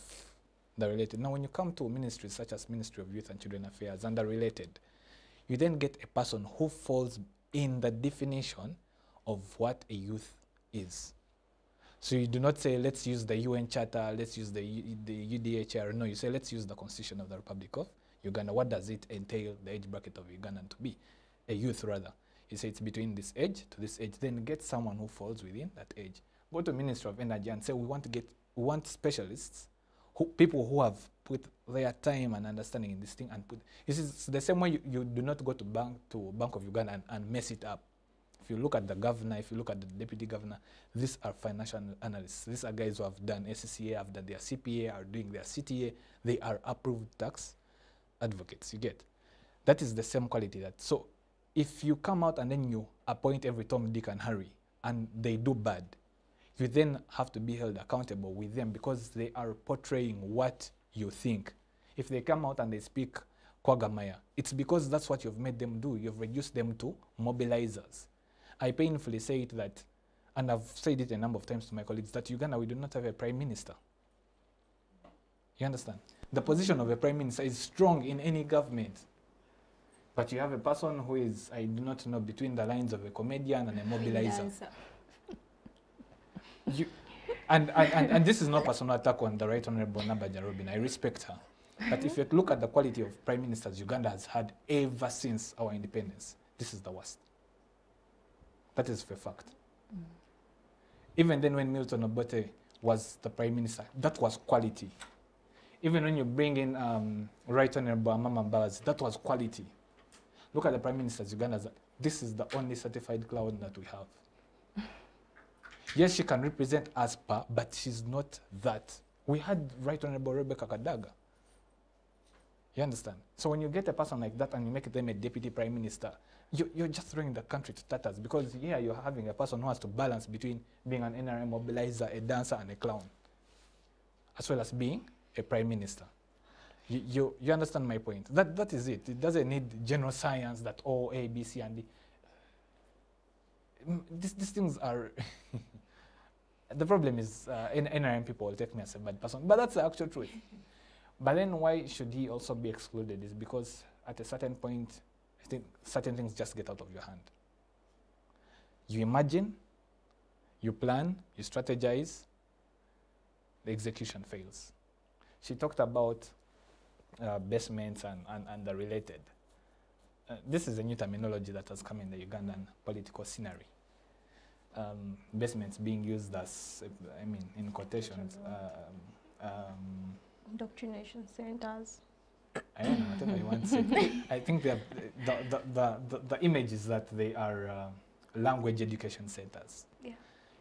the related. Now, when you come to ministries such as Ministry of Youth and Children Affairs and the related, you then get a person who falls in the definition of what a youth is. So you do not say, let's use the UN Charter, let's use the UDHR. No, you say, let's use the Constitution of the Republic of Uganda. What does it entail, the age bracket of Ugandan to be? A youth, rather. You say it's between this age to this age. Then get someone who falls within that age. Go to Ministry of Energy and say, we want specialists, people who have put their time and understanding in this thing and put. This is the same way you do not go to Bank of Uganda and mess it up. If you look at the governor, if you look at the deputy governor, these are financial analysts. These are guys who have done SCCA, have done their CPA, are doing their CTA. They are approved tax advocates, you get. That is the same quality. So if you come out and then you appoint every Tom, Dick, and Harry, and they do bad, you then have to be held accountable with them because they are portraying what you think. If they come out and they speak Kwagamaya, it's because that's what you've made them do. You've reduced them to mobilizers. I painfully say it that, and I've said it a number of times to my colleagues, that Uganda, we do not have a prime minister. You understand? The position of a prime minister is strong in any government. But you have a person who is, I do not know, between the lines of a comedian and a mobilizer. And this is not personal attack on the Right Honorable Nabaja Robin. I respect her. But if you look at the quality of prime ministers Uganda has had ever since our independence, this is the worst. That is a fact. Even then when Milton Obote was the prime minister, that was quality. Even when you bring in Right Honorable Amama Mbabazi, that was quality. Look at the prime ministers Uganda. This is the only certified clown that we have. Yes, she can represent us, but she's not that. We had Right Honorable Rebecca Kadaga. You understand? So when you get a person like that and you make them a deputy prime minister, you're just throwing the country to tatters because, yeah, you're having a person who has to balance between being an NRM mobilizer, a dancer, and a clown, as well as being a prime minister. You understand my point? That is it. It doesn't need general science that, oh, A, B, C, and D. These things are... The problem is NRM people will take me as a bad person, but that's the actual truth. But then why should he also be excluded is because at a certain point, I think certain things just get out of your hand. You imagine, you plan, you strategize, the execution fails. She talked about basements and the related. This is a new terminology that has come in the Ugandan political scenery. Basements being used as, I mean, in quotations, Indoctrination centers. I don't know, whatever you want to say. I think the image is that they are language education centers. Yeah.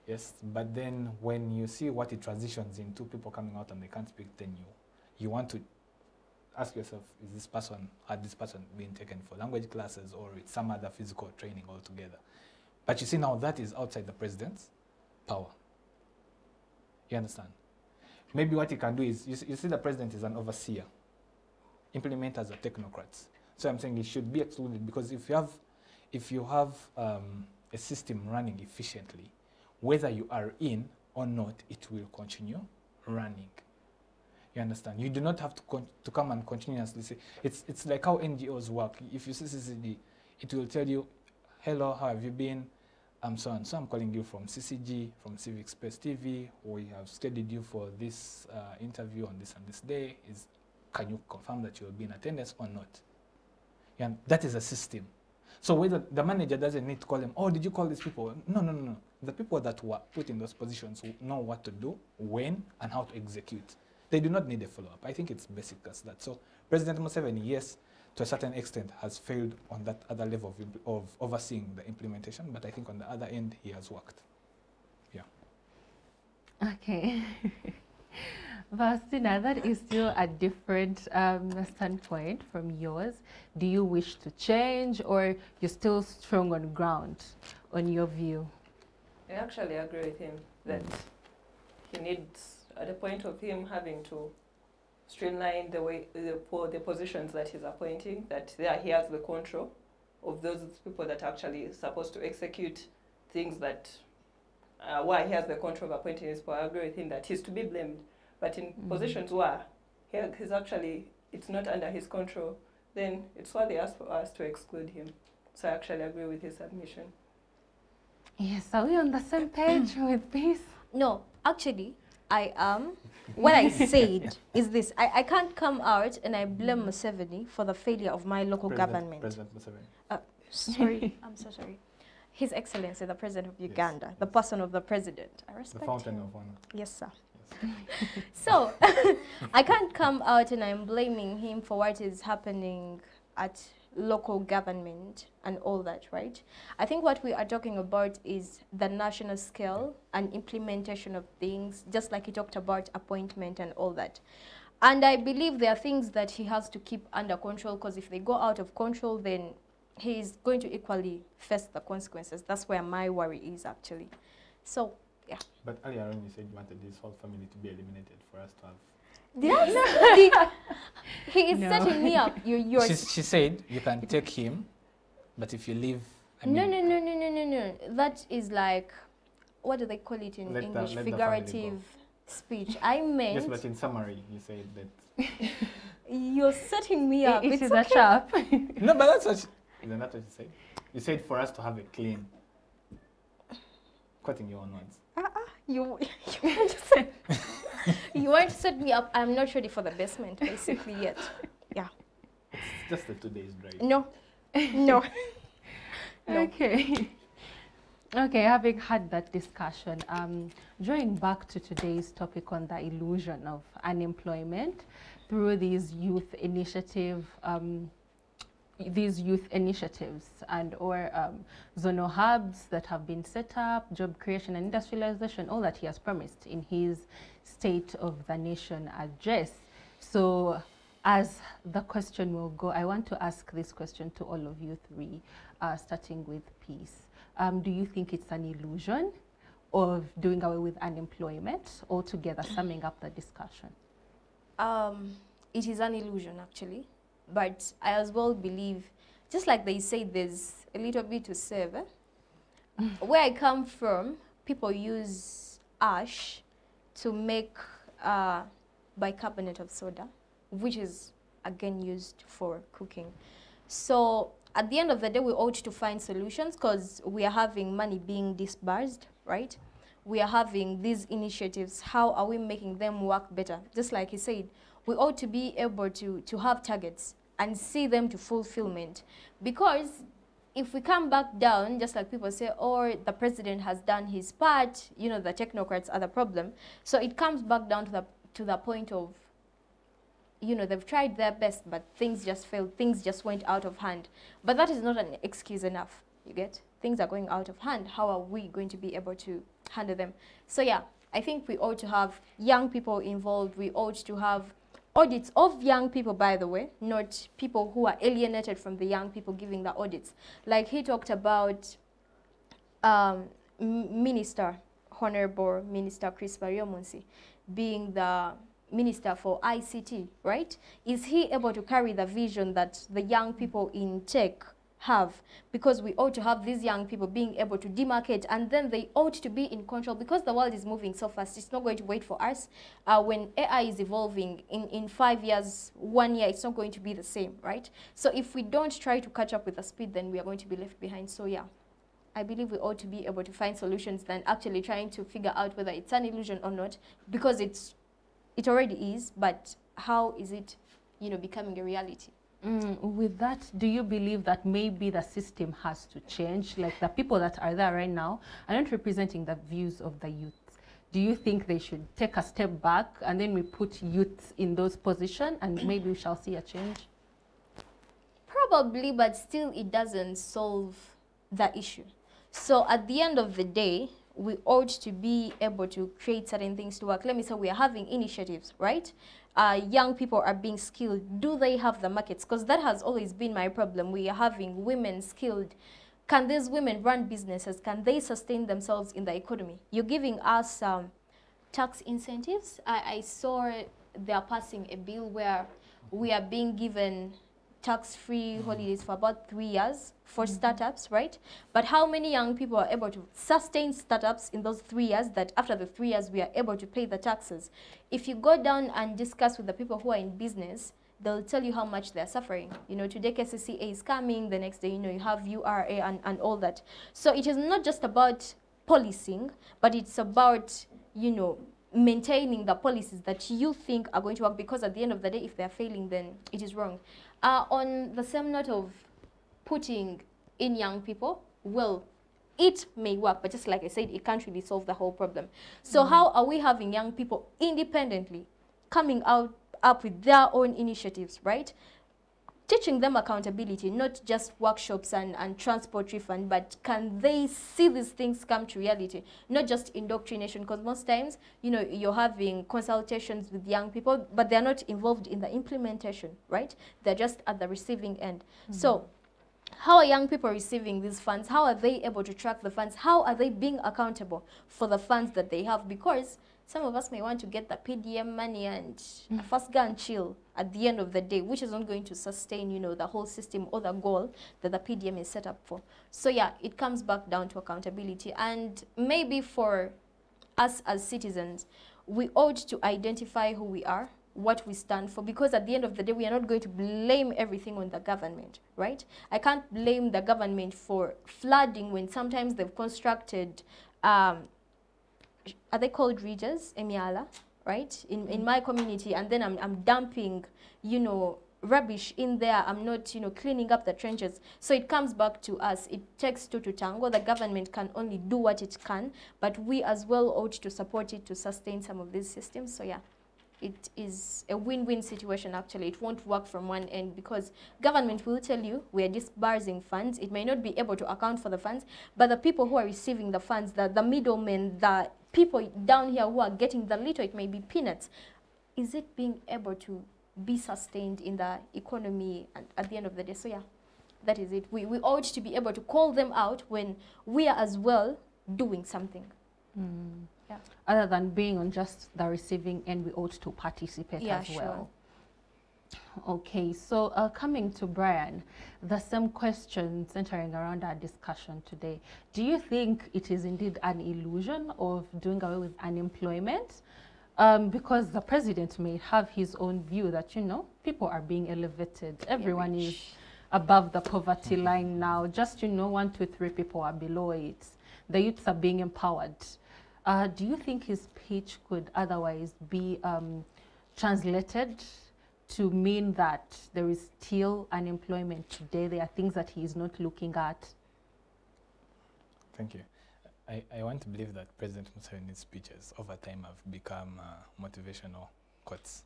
Yes, but then when you see what it transitions into, people coming out and they can't speak, then you want to ask yourself, had this person been taken for language classes or with some other physical training altogether? But you see now that is outside the president's power. You understand? Maybe what he can do is, you see the president is an overseer. Implementers are technocrats. So I'm saying it should be excluded because if you have a system running efficiently, whether you are in or not, it will continue running. You understand? You do not have to come and continuously say, it's like how NGOs work. If you see CCD, it will tell you, hello, how have you been? So and so I'm calling you from CCG, from Civic Space TV. We have scheduled you for this interview on this and this day. Can you confirm that you will be in attendance or not? Yeah, that is a system. So whether the manager doesn't need to call them, oh, did you call these people? No. The people that were put in those positions know what to do, when, and how to execute. They do not need a follow-up. I think it's basic as that. So President Museveni, yes, to a certain extent, has failed on that other level of overseeing the implementation, but I think on the other end, he has worked. Yeah. Okay. Faustina, that is still a different standpoint from yours. Do you wish to change, or you're still strong on ground on your view? I actually agree with him that he needs, at the point of him having to streamline the way the positions that he's appointing, that there he has the control of those people that are actually supposed to execute things that why he has the control of appointing his people. I agree with him that he's to be blamed. But in positions where he's actually, it's not under his control, then it's why they ask for us to exclude him. So I actually agree with his admission. Yes, are we on the same page with this? No, actually, I am. What I said is this. I can't come out and I blame Museveni for the failure of my local government. President Museveni. Sorry, I'm so sorry. His Excellency, the President of Uganda, yes. The person of the President. I respect the fountain him. of honor. Yes, sir. So, I can't come out and I'm blaming him for what is happening at local government and all that, right? I think what we are talking about is the national scale and implementation of things, just like he talked about appointment and all that. And I believe there are things that he has to keep under control, because if they go out of control, then he's going to equally face the consequences. That's where my worry is, actually. So, yeah. But earlier on you said you wanted this whole family to be eliminated for us to have... He is setting me up. She said you can take him, but if you leave... No. That is like, what do they call it in English? Figurative speech. I meant... Yes, but in summary, you said that... You're setting me up. It is a trap. No, but that's what... Isn't that what you said? You said for us to have a clean... Quoting your own words. You want to set me up. I'm not ready for the basement, basically, yet. Yeah. It's just the 2 days drive. No. Okay. Okay, having had that discussion, drawing back to today's topic on the illusion of unemployment through these youth initiatives and or zonal hubs that have been set up, job creation and industrialization, all that he has promised in his State of the Nation address. So as the question will go, I want to ask this question to all of you three, starting with Peace. Do you think it's an illusion of doing away with unemployment altogether, summing up the discussion? It is an illusion, actually. But I as well believe, just like they say, there's a little bit to save. Where I come from, people use ash to make bicarbonate of soda, which is again used for cooking. So at the end of the day, we ought to find solutions because we are having money being disbursed, right? We are having these initiatives. How are we making them work better? Just like he said, we ought to be able to have targets and see them to fulfillment. Because if we come back down, just like people say, or the president has done his part, you know, the technocrats are the problem. So it comes back down to the point of, you know, they've tried their best, but things just failed. Things just went out of hand. But that is not an excuse enough, you get? Things are going out of hand. How are we going to be able to handle them? So yeah, I think we ought to have young people involved. We ought to have audits of young people, by the way, not people who are alienated from the young people giving the audits. Like he talked about Minister, Honorable Minister Chris Bariomunsi, being the Minister for ICT, right? Is he able to carry the vision that the young people in tech have? Because we ought to have these young people being able to demarcate, and then they ought to be in control, because the world is moving so fast. It's not going to wait for us. When AI is evolving in 5 years, 1 year, it's not going to be the same, right? So if we don't try to catch up with the speed, then we are going to be left behind. So yeah, I believe we ought to be able to find solutions than actually trying to figure out whether it's an illusion or not, because it already is, but how is it, you know, becoming a reality? With that, do you believe that maybe the system has to change? Like the people that are there right now are not representing the views of the youth. Do you think they should take a step back and then we put youth in those positions and maybe we shall see a change? Probably, but still it doesn't solve the issue. So at the end of the day, we ought to be able to create certain things to work. Let me say we are having initiatives, right? Young people are being skilled. Do they have the markets? Because that has always been my problem. We are having women skilled. Can these women run businesses? Can they sustain themselves in the economy? You're giving us tax incentives. I saw they are passing a bill where we are being given tax-free holidays for about 3 years for startups, right? But how many young people are able to sustain startups in those 3 years that after the 3 years we are able to pay the taxes? If you go down and discuss with the people who are in business, they'll tell you how much they're suffering. You know, today KCCA is coming, the next day, you know, you have URA and all that. So it is not just about policing, but it's about, you know, maintaining the policies that you think are going to work, because at the end of the day, if they're failing, then it is wrong. On the same note of putting in young people, well, it may work, but just like I said, it can't really solve the whole problem. So how are we having young people independently coming up with their own initiatives, right? Teaching them accountability, not just workshops and transport refund, but can they see these things come to reality? Not just indoctrination, because most times, you know, you're having consultations with young people, but they're not involved in the implementation, right? They're just at the receiving end. So how are young people receiving these funds? How are they able to track the funds? How are they being accountable for the funds that they have? Because some of us may want to get the PDM money and first go and chill at the end of the day, which is not going to sustain, you know, the whole system or the goal that the PDM is set up for. So yeah, it comes back down to accountability. And maybe for us as citizens, we ought to identify who we are, what we stand for, because at the end of the day, we are not going to blame everything on the government, right? I can't blame the government for flooding when sometimes they've constructed are they called ridges, Emiala, right? In my community, and then I'm dumping, you know, rubbish in there. I'm not, you know, cleaning up the trenches. So it comes back to us. It takes two to tango. The government can only do what it can, but we as well ought to support it to sustain some of these systems. So yeah, it is a win-win situation actually. It won't work from one end, because government will tell you we are disbursing funds. It may not be able to account for the funds, but the people who are receiving the funds, the middlemen, the people down here who are getting the little, it may be peanuts. Is it being able to be sustained in the economy at the end of the day? So yeah, that is it. We ought to be able to call them out when we are as well doing something. Yeah. Other than being on just the receiving end, we ought to participate as well. Okay, so coming to Brian, the same question centering around our discussion today. Do you think it is indeed an illusion of doing away with unemployment? Because the president may have his own view that, you know, people are being elevated. Everyone is above the poverty line now. Just, you know, 1, 2, 3 people are below it. The youths are being empowered. Do you think his speech could otherwise be translated to mean that there is still unemployment today? There are things that he is not looking at. Thank you. I want to believe that President Museveni's speeches over time have become motivational quotes.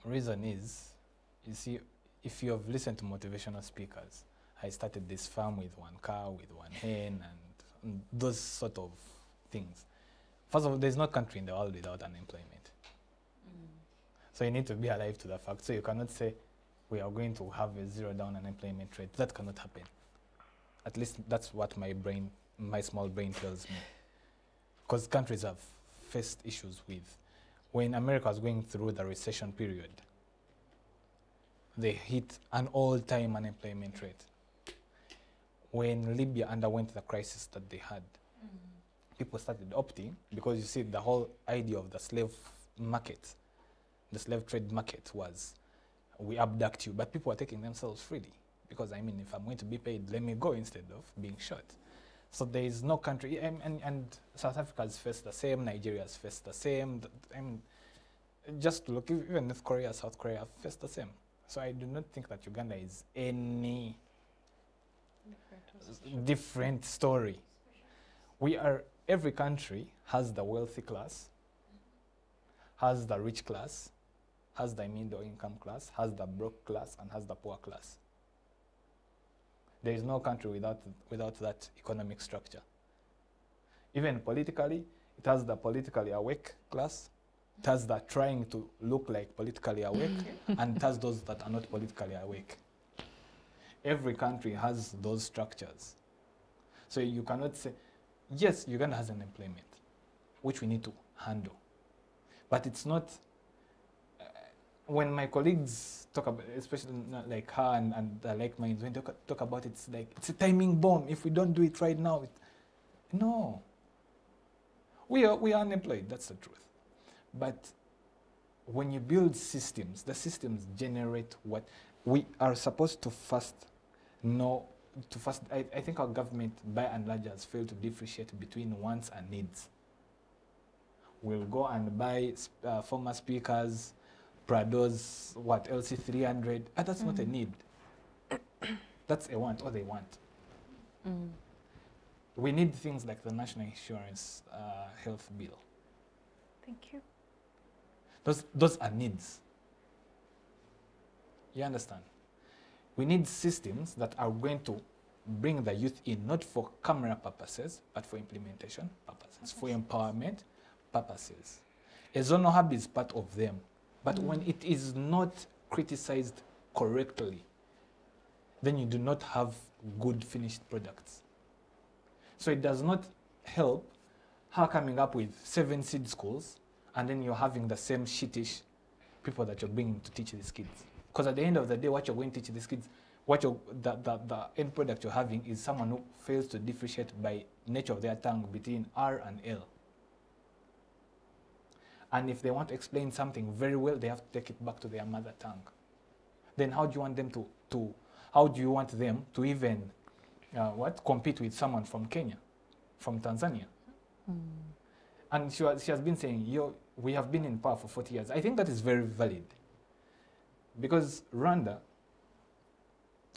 Reason is, you see, if you have listened to motivational speakers, I started this farm with 1 cow, with 1 hen, and those sort of things. First of all, there's no country in the world without unemployment. So you need to be alive to the fact. So you cannot say, we are going to have a zero down unemployment rate. That cannot happen. At least that's what my small brain tells me. Because countries have faced issues with, when America was going through the recession period, they hit an all-time unemployment rate. When Libya underwent the crisis that they had, people started opting, because you see the whole idea of the slave market, the slave trade market was, we abduct you, but people are taking themselves freely. Because, I mean, if I'm going to be paid, let me go instead of being shot. So there is no country, and South Africa has faced the same, Nigeria has faced the same. I mean, just look, even North Korea, South Korea have faced the same. So I do not think that Uganda is any different story. Every country has the wealthy class, has the rich class, has the middle income class, has the broke class, and has the poor class. There is no country without that economic structure. Even politically, it has the politically awake class, it has the trying to look like politically awake, and it has those that are not politically awake. Every country has those structures. So you cannot say, yes, Uganda has unemployment, which we need to handle. But it's not, when my colleagues talk about, especially like her and the like minds, when they talk about it, it's like, it's a timing bomb. If we don't do it right now, no. We are unemployed, that's the truth. But when you build systems, the systems generate what we are supposed to first know. I think our government, by and large, has failed to differentiate between wants and needs. We'll go and buy former speakers, Prado's, LC 300. That's not a need. That's a want, or they want. We need things like the National Insurance Health Bill. Thank you. Those are needs. You understand? We need systems that are going to bring the youth in, not for camera purposes, but for implementation purposes, for empowerment purposes. A zonal hub is part of them. But when it is not criticized correctly, then you do not have good finished products. So it does not help her coming up with 7 seed schools, and then you're having the same shittish people that you're bringing to teach these kids. Because at the end of the day, what you're going to teach these kids, the end product you're having is someone who fails to differentiate by nature of their tongue between R and L. And if they want to explain something very well, they have to take it back to their mother tongue. Then how do you want them to even compete with someone from Kenya, from Tanzania? And she has been saying, we have been in power for 40 years. I think that is very valid. Because Rwanda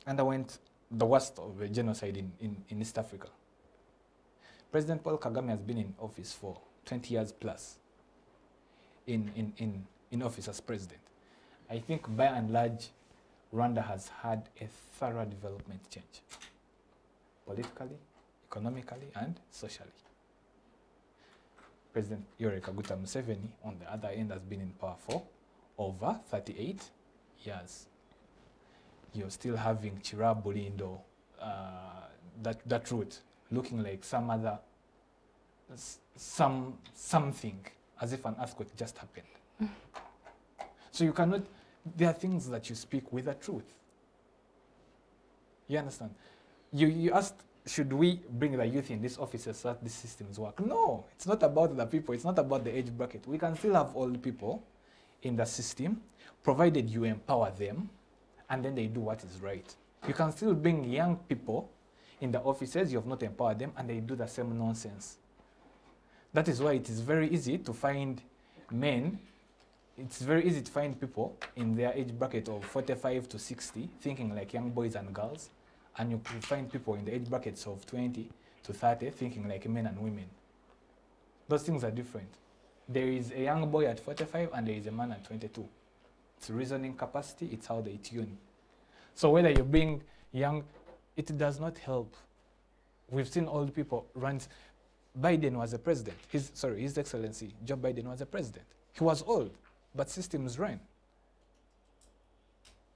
underwent the worst of a genocide in East Africa. President Paul Kagame has been in office for 20 years plus. In office as president. I think by and large, Rwanda has had a thorough development change, politically, economically, and socially. President Yoweri Kaguta Museveni, on the other end, has been in power for over 38 years. You're still having Chira Bulindo, that route, looking like some other, something, as if an earthquake just happened. So you cannot, there are things that you speak with the truth. You understand? You asked, should we bring the youth in these offices so that these systems work? No, it's not about the people. It's not about the age bracket. We can still have old people in the system, provided you empower them, and then they do what is right. You can still bring young people in the offices, you have not empowered them, and they do the same nonsense. That is why it is very easy to find men, it's very easy to find people in their age bracket of 45 to 60, thinking like young boys and girls, and you can find people in the age brackets of 20 to 30, thinking like men and women. Those things are different. There is a young boy at 45 and there is a man at 22. It's reasoning capacity, it's how they tune. So whether you bring young, it does not help. We've seen old people run. Biden was a president. His Excellency, Joe Biden was a president. He was old, but systems ran.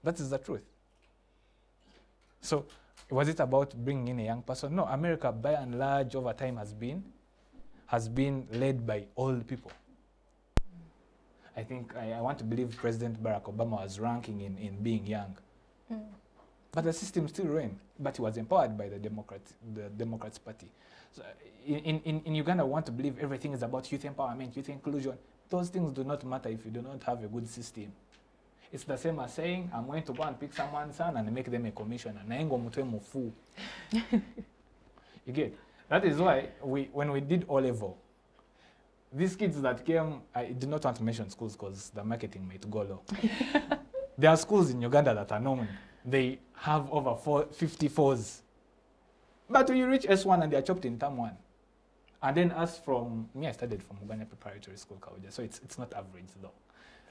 That is the truth. So was it about bringing in a young person? No, America by and large over time has been led by old people. I think I want to believe President Barack Obama was ranking in being young. But the system still ran, but he was empowered by the Democrats Party. So in Uganda, we want to believe everything is about youth empowerment, youth inclusion. Those things do not matter if you do not have a good system. It's the same as saying, I'm going to go and pick someone's son and make them a commissioner. You get? That is why when we did O-level, these kids that came, I did not want to mention schools because the marketing might go low. There are schools in Uganda that are known. They have over 54s. But when you reach S1 and they are chopped in term 1. And then us from, me I studied from Uganda Preparatory School, Kawaja, so it's not average though.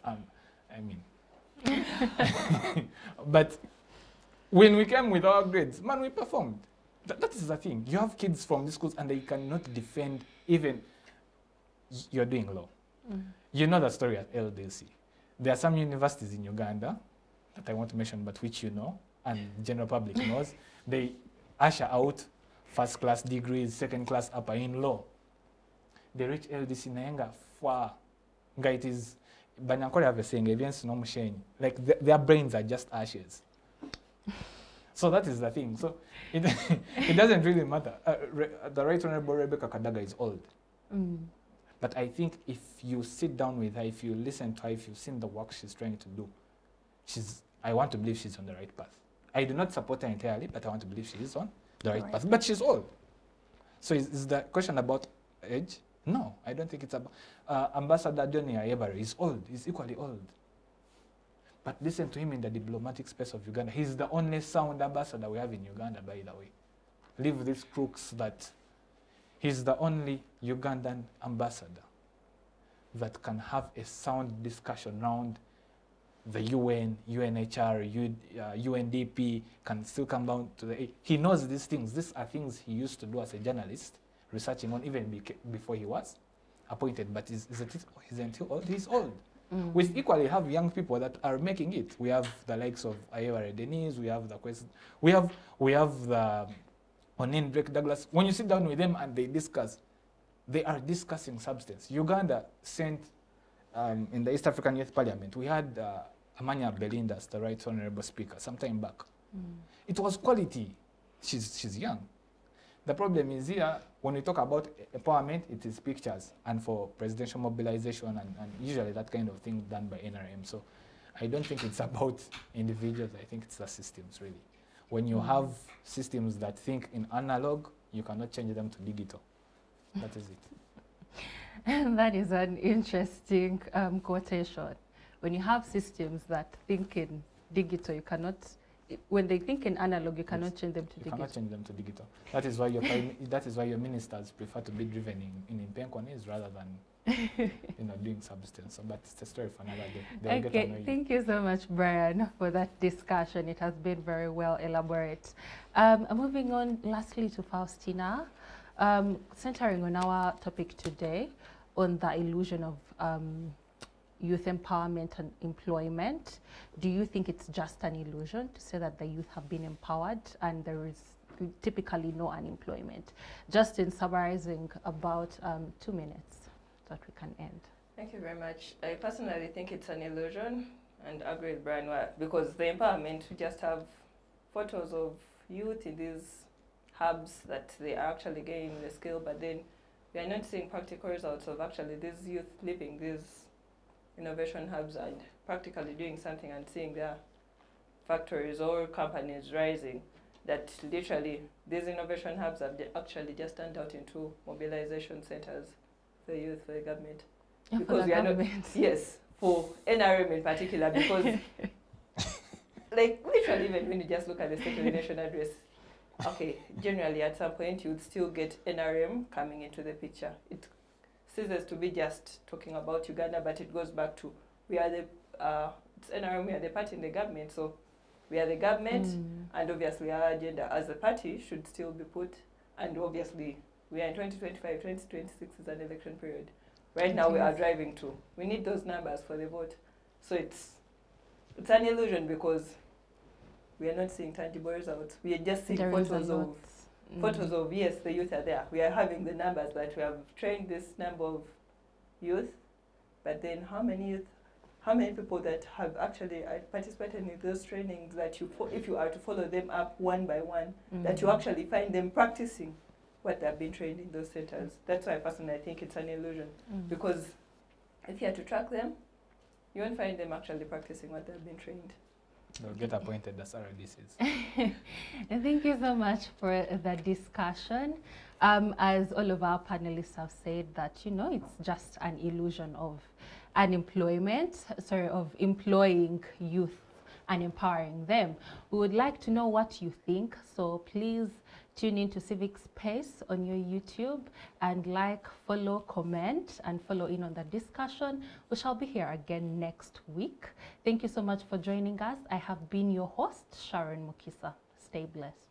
I mean. But when we came with our grades, man, we performed. That is the thing. You have kids from these schools and they cannot defend even you're doing law. You know the story at LDC. There are some universities in Uganda that I won't mention, but which you know, and general public knows. They usher out first-class degrees, second-class upper in law. They reach LDC naenga fwa. Nga it is, Banyankore have a saying, against no machine. Like their brains are just ashes. So that is the thing. So it doesn't really matter. The Right Honorable Rebecca Kadaga is old. But I think if you sit down with her, if you listen to her, if you've seen the work she's trying to do, I want to believe she's on the right path. I do not support her entirely, but I want to believe she is on the right path. But she's old. So is the question about age? No, I don't think it's about... Ambassador Johnny Ayebare is old. He's equally old. But listen to him in the diplomatic space of Uganda. He's the only sound ambassador we have in Uganda, by the way. Leave these crooks that... He's the only Ugandan ambassador that can have a sound discussion around the UN, UNHR, UNDP, can still come down to the... He knows these things. These are things he used to do as a journalist, researching on even before he was appointed. But isn't he old? He's old. We equally have young people that are making it. We have the likes of Ayebare Denise, we have the question, we have the Onin Drake Douglas. When you sit down with them and they discuss, they are discussing substance. Uganda sent, in the East African Youth Parliament, we had Amanya Belindas, the Right Honorable Speaker, some time back. It was quality. She's young. The problem is here, when we talk about empowerment, it is pictures, and for presidential mobilization, and usually that kind of thing done by NRM. So I don't think it's about individuals, I think it's the systems, really. When you have systems that think in analog, you cannot change them to digital. That is it. And that is an interesting quotation. When you have systems that think in digital, you cannot, when they think in analog, you cannot change them to digital. You cannot change them to digital. That is why your ministers prefer to be driven in Penconis rather than doing substance. So, but it's a story for another day. Okay, thank you so much, Brian, for that discussion. It has been very well elaborate. Moving on, lastly, to Faustina, centering on our topic today on the illusion of youth empowerment and employment. Do you think it's just an illusion to say that the youth have been empowered and there is typically no unemployment? Just in summarizing about 2 minutes, that we can end. Thank you very much. I personally think it's an illusion, and agree with Brian, because the empowerment, we just have photos of youth in these hubs that they are actually gaining the skill, but then we are not seeing practical results of actually these youth living these innovation hubs and practically doing something and seeing their factories or companies rising. That literally these innovation hubs have actually just turned out into mobilization centers for youth, for the government. Yeah, because we are not, yes, for NRM in particular, because like literally even when you just look at the State of the Nation address, okay, generally at some point you would still get NRM coming into the picture. It ceases to be just talking about Uganda, but it goes back to we are the it's NRM, we are the party in the government, so we are the government, and obviously our agenda as a party should still be put, and obviously we are in 2025, 2026 is an election period. Right now we are driving to, we need those numbers for the vote. So it's an illusion because we are not seeing tangible results. We are just seeing photos of, yes, the youth are there. We are having the numbers that we have trained this number of youth, but then how many people that have actually participated in those trainings that you, if you are to follow them up one by one, that you actually find them practicing what they've been trained in those centers. That's why personally I think it's an illusion, because if you are to track them, you won't find them actually practicing what they've been trained. They'll get appointed as RDCs. Thank you so much for the discussion. As all of our panelists have said, that it's just an illusion of of employing youth and empowering them. We would like to know what you think, so please tune in to Civic Space on your YouTube and like, follow, comment, and follow in on the discussion. We shall be here again next week. Thank you so much for joining us. I have been your host, Sharon Mukisa. Stay blessed.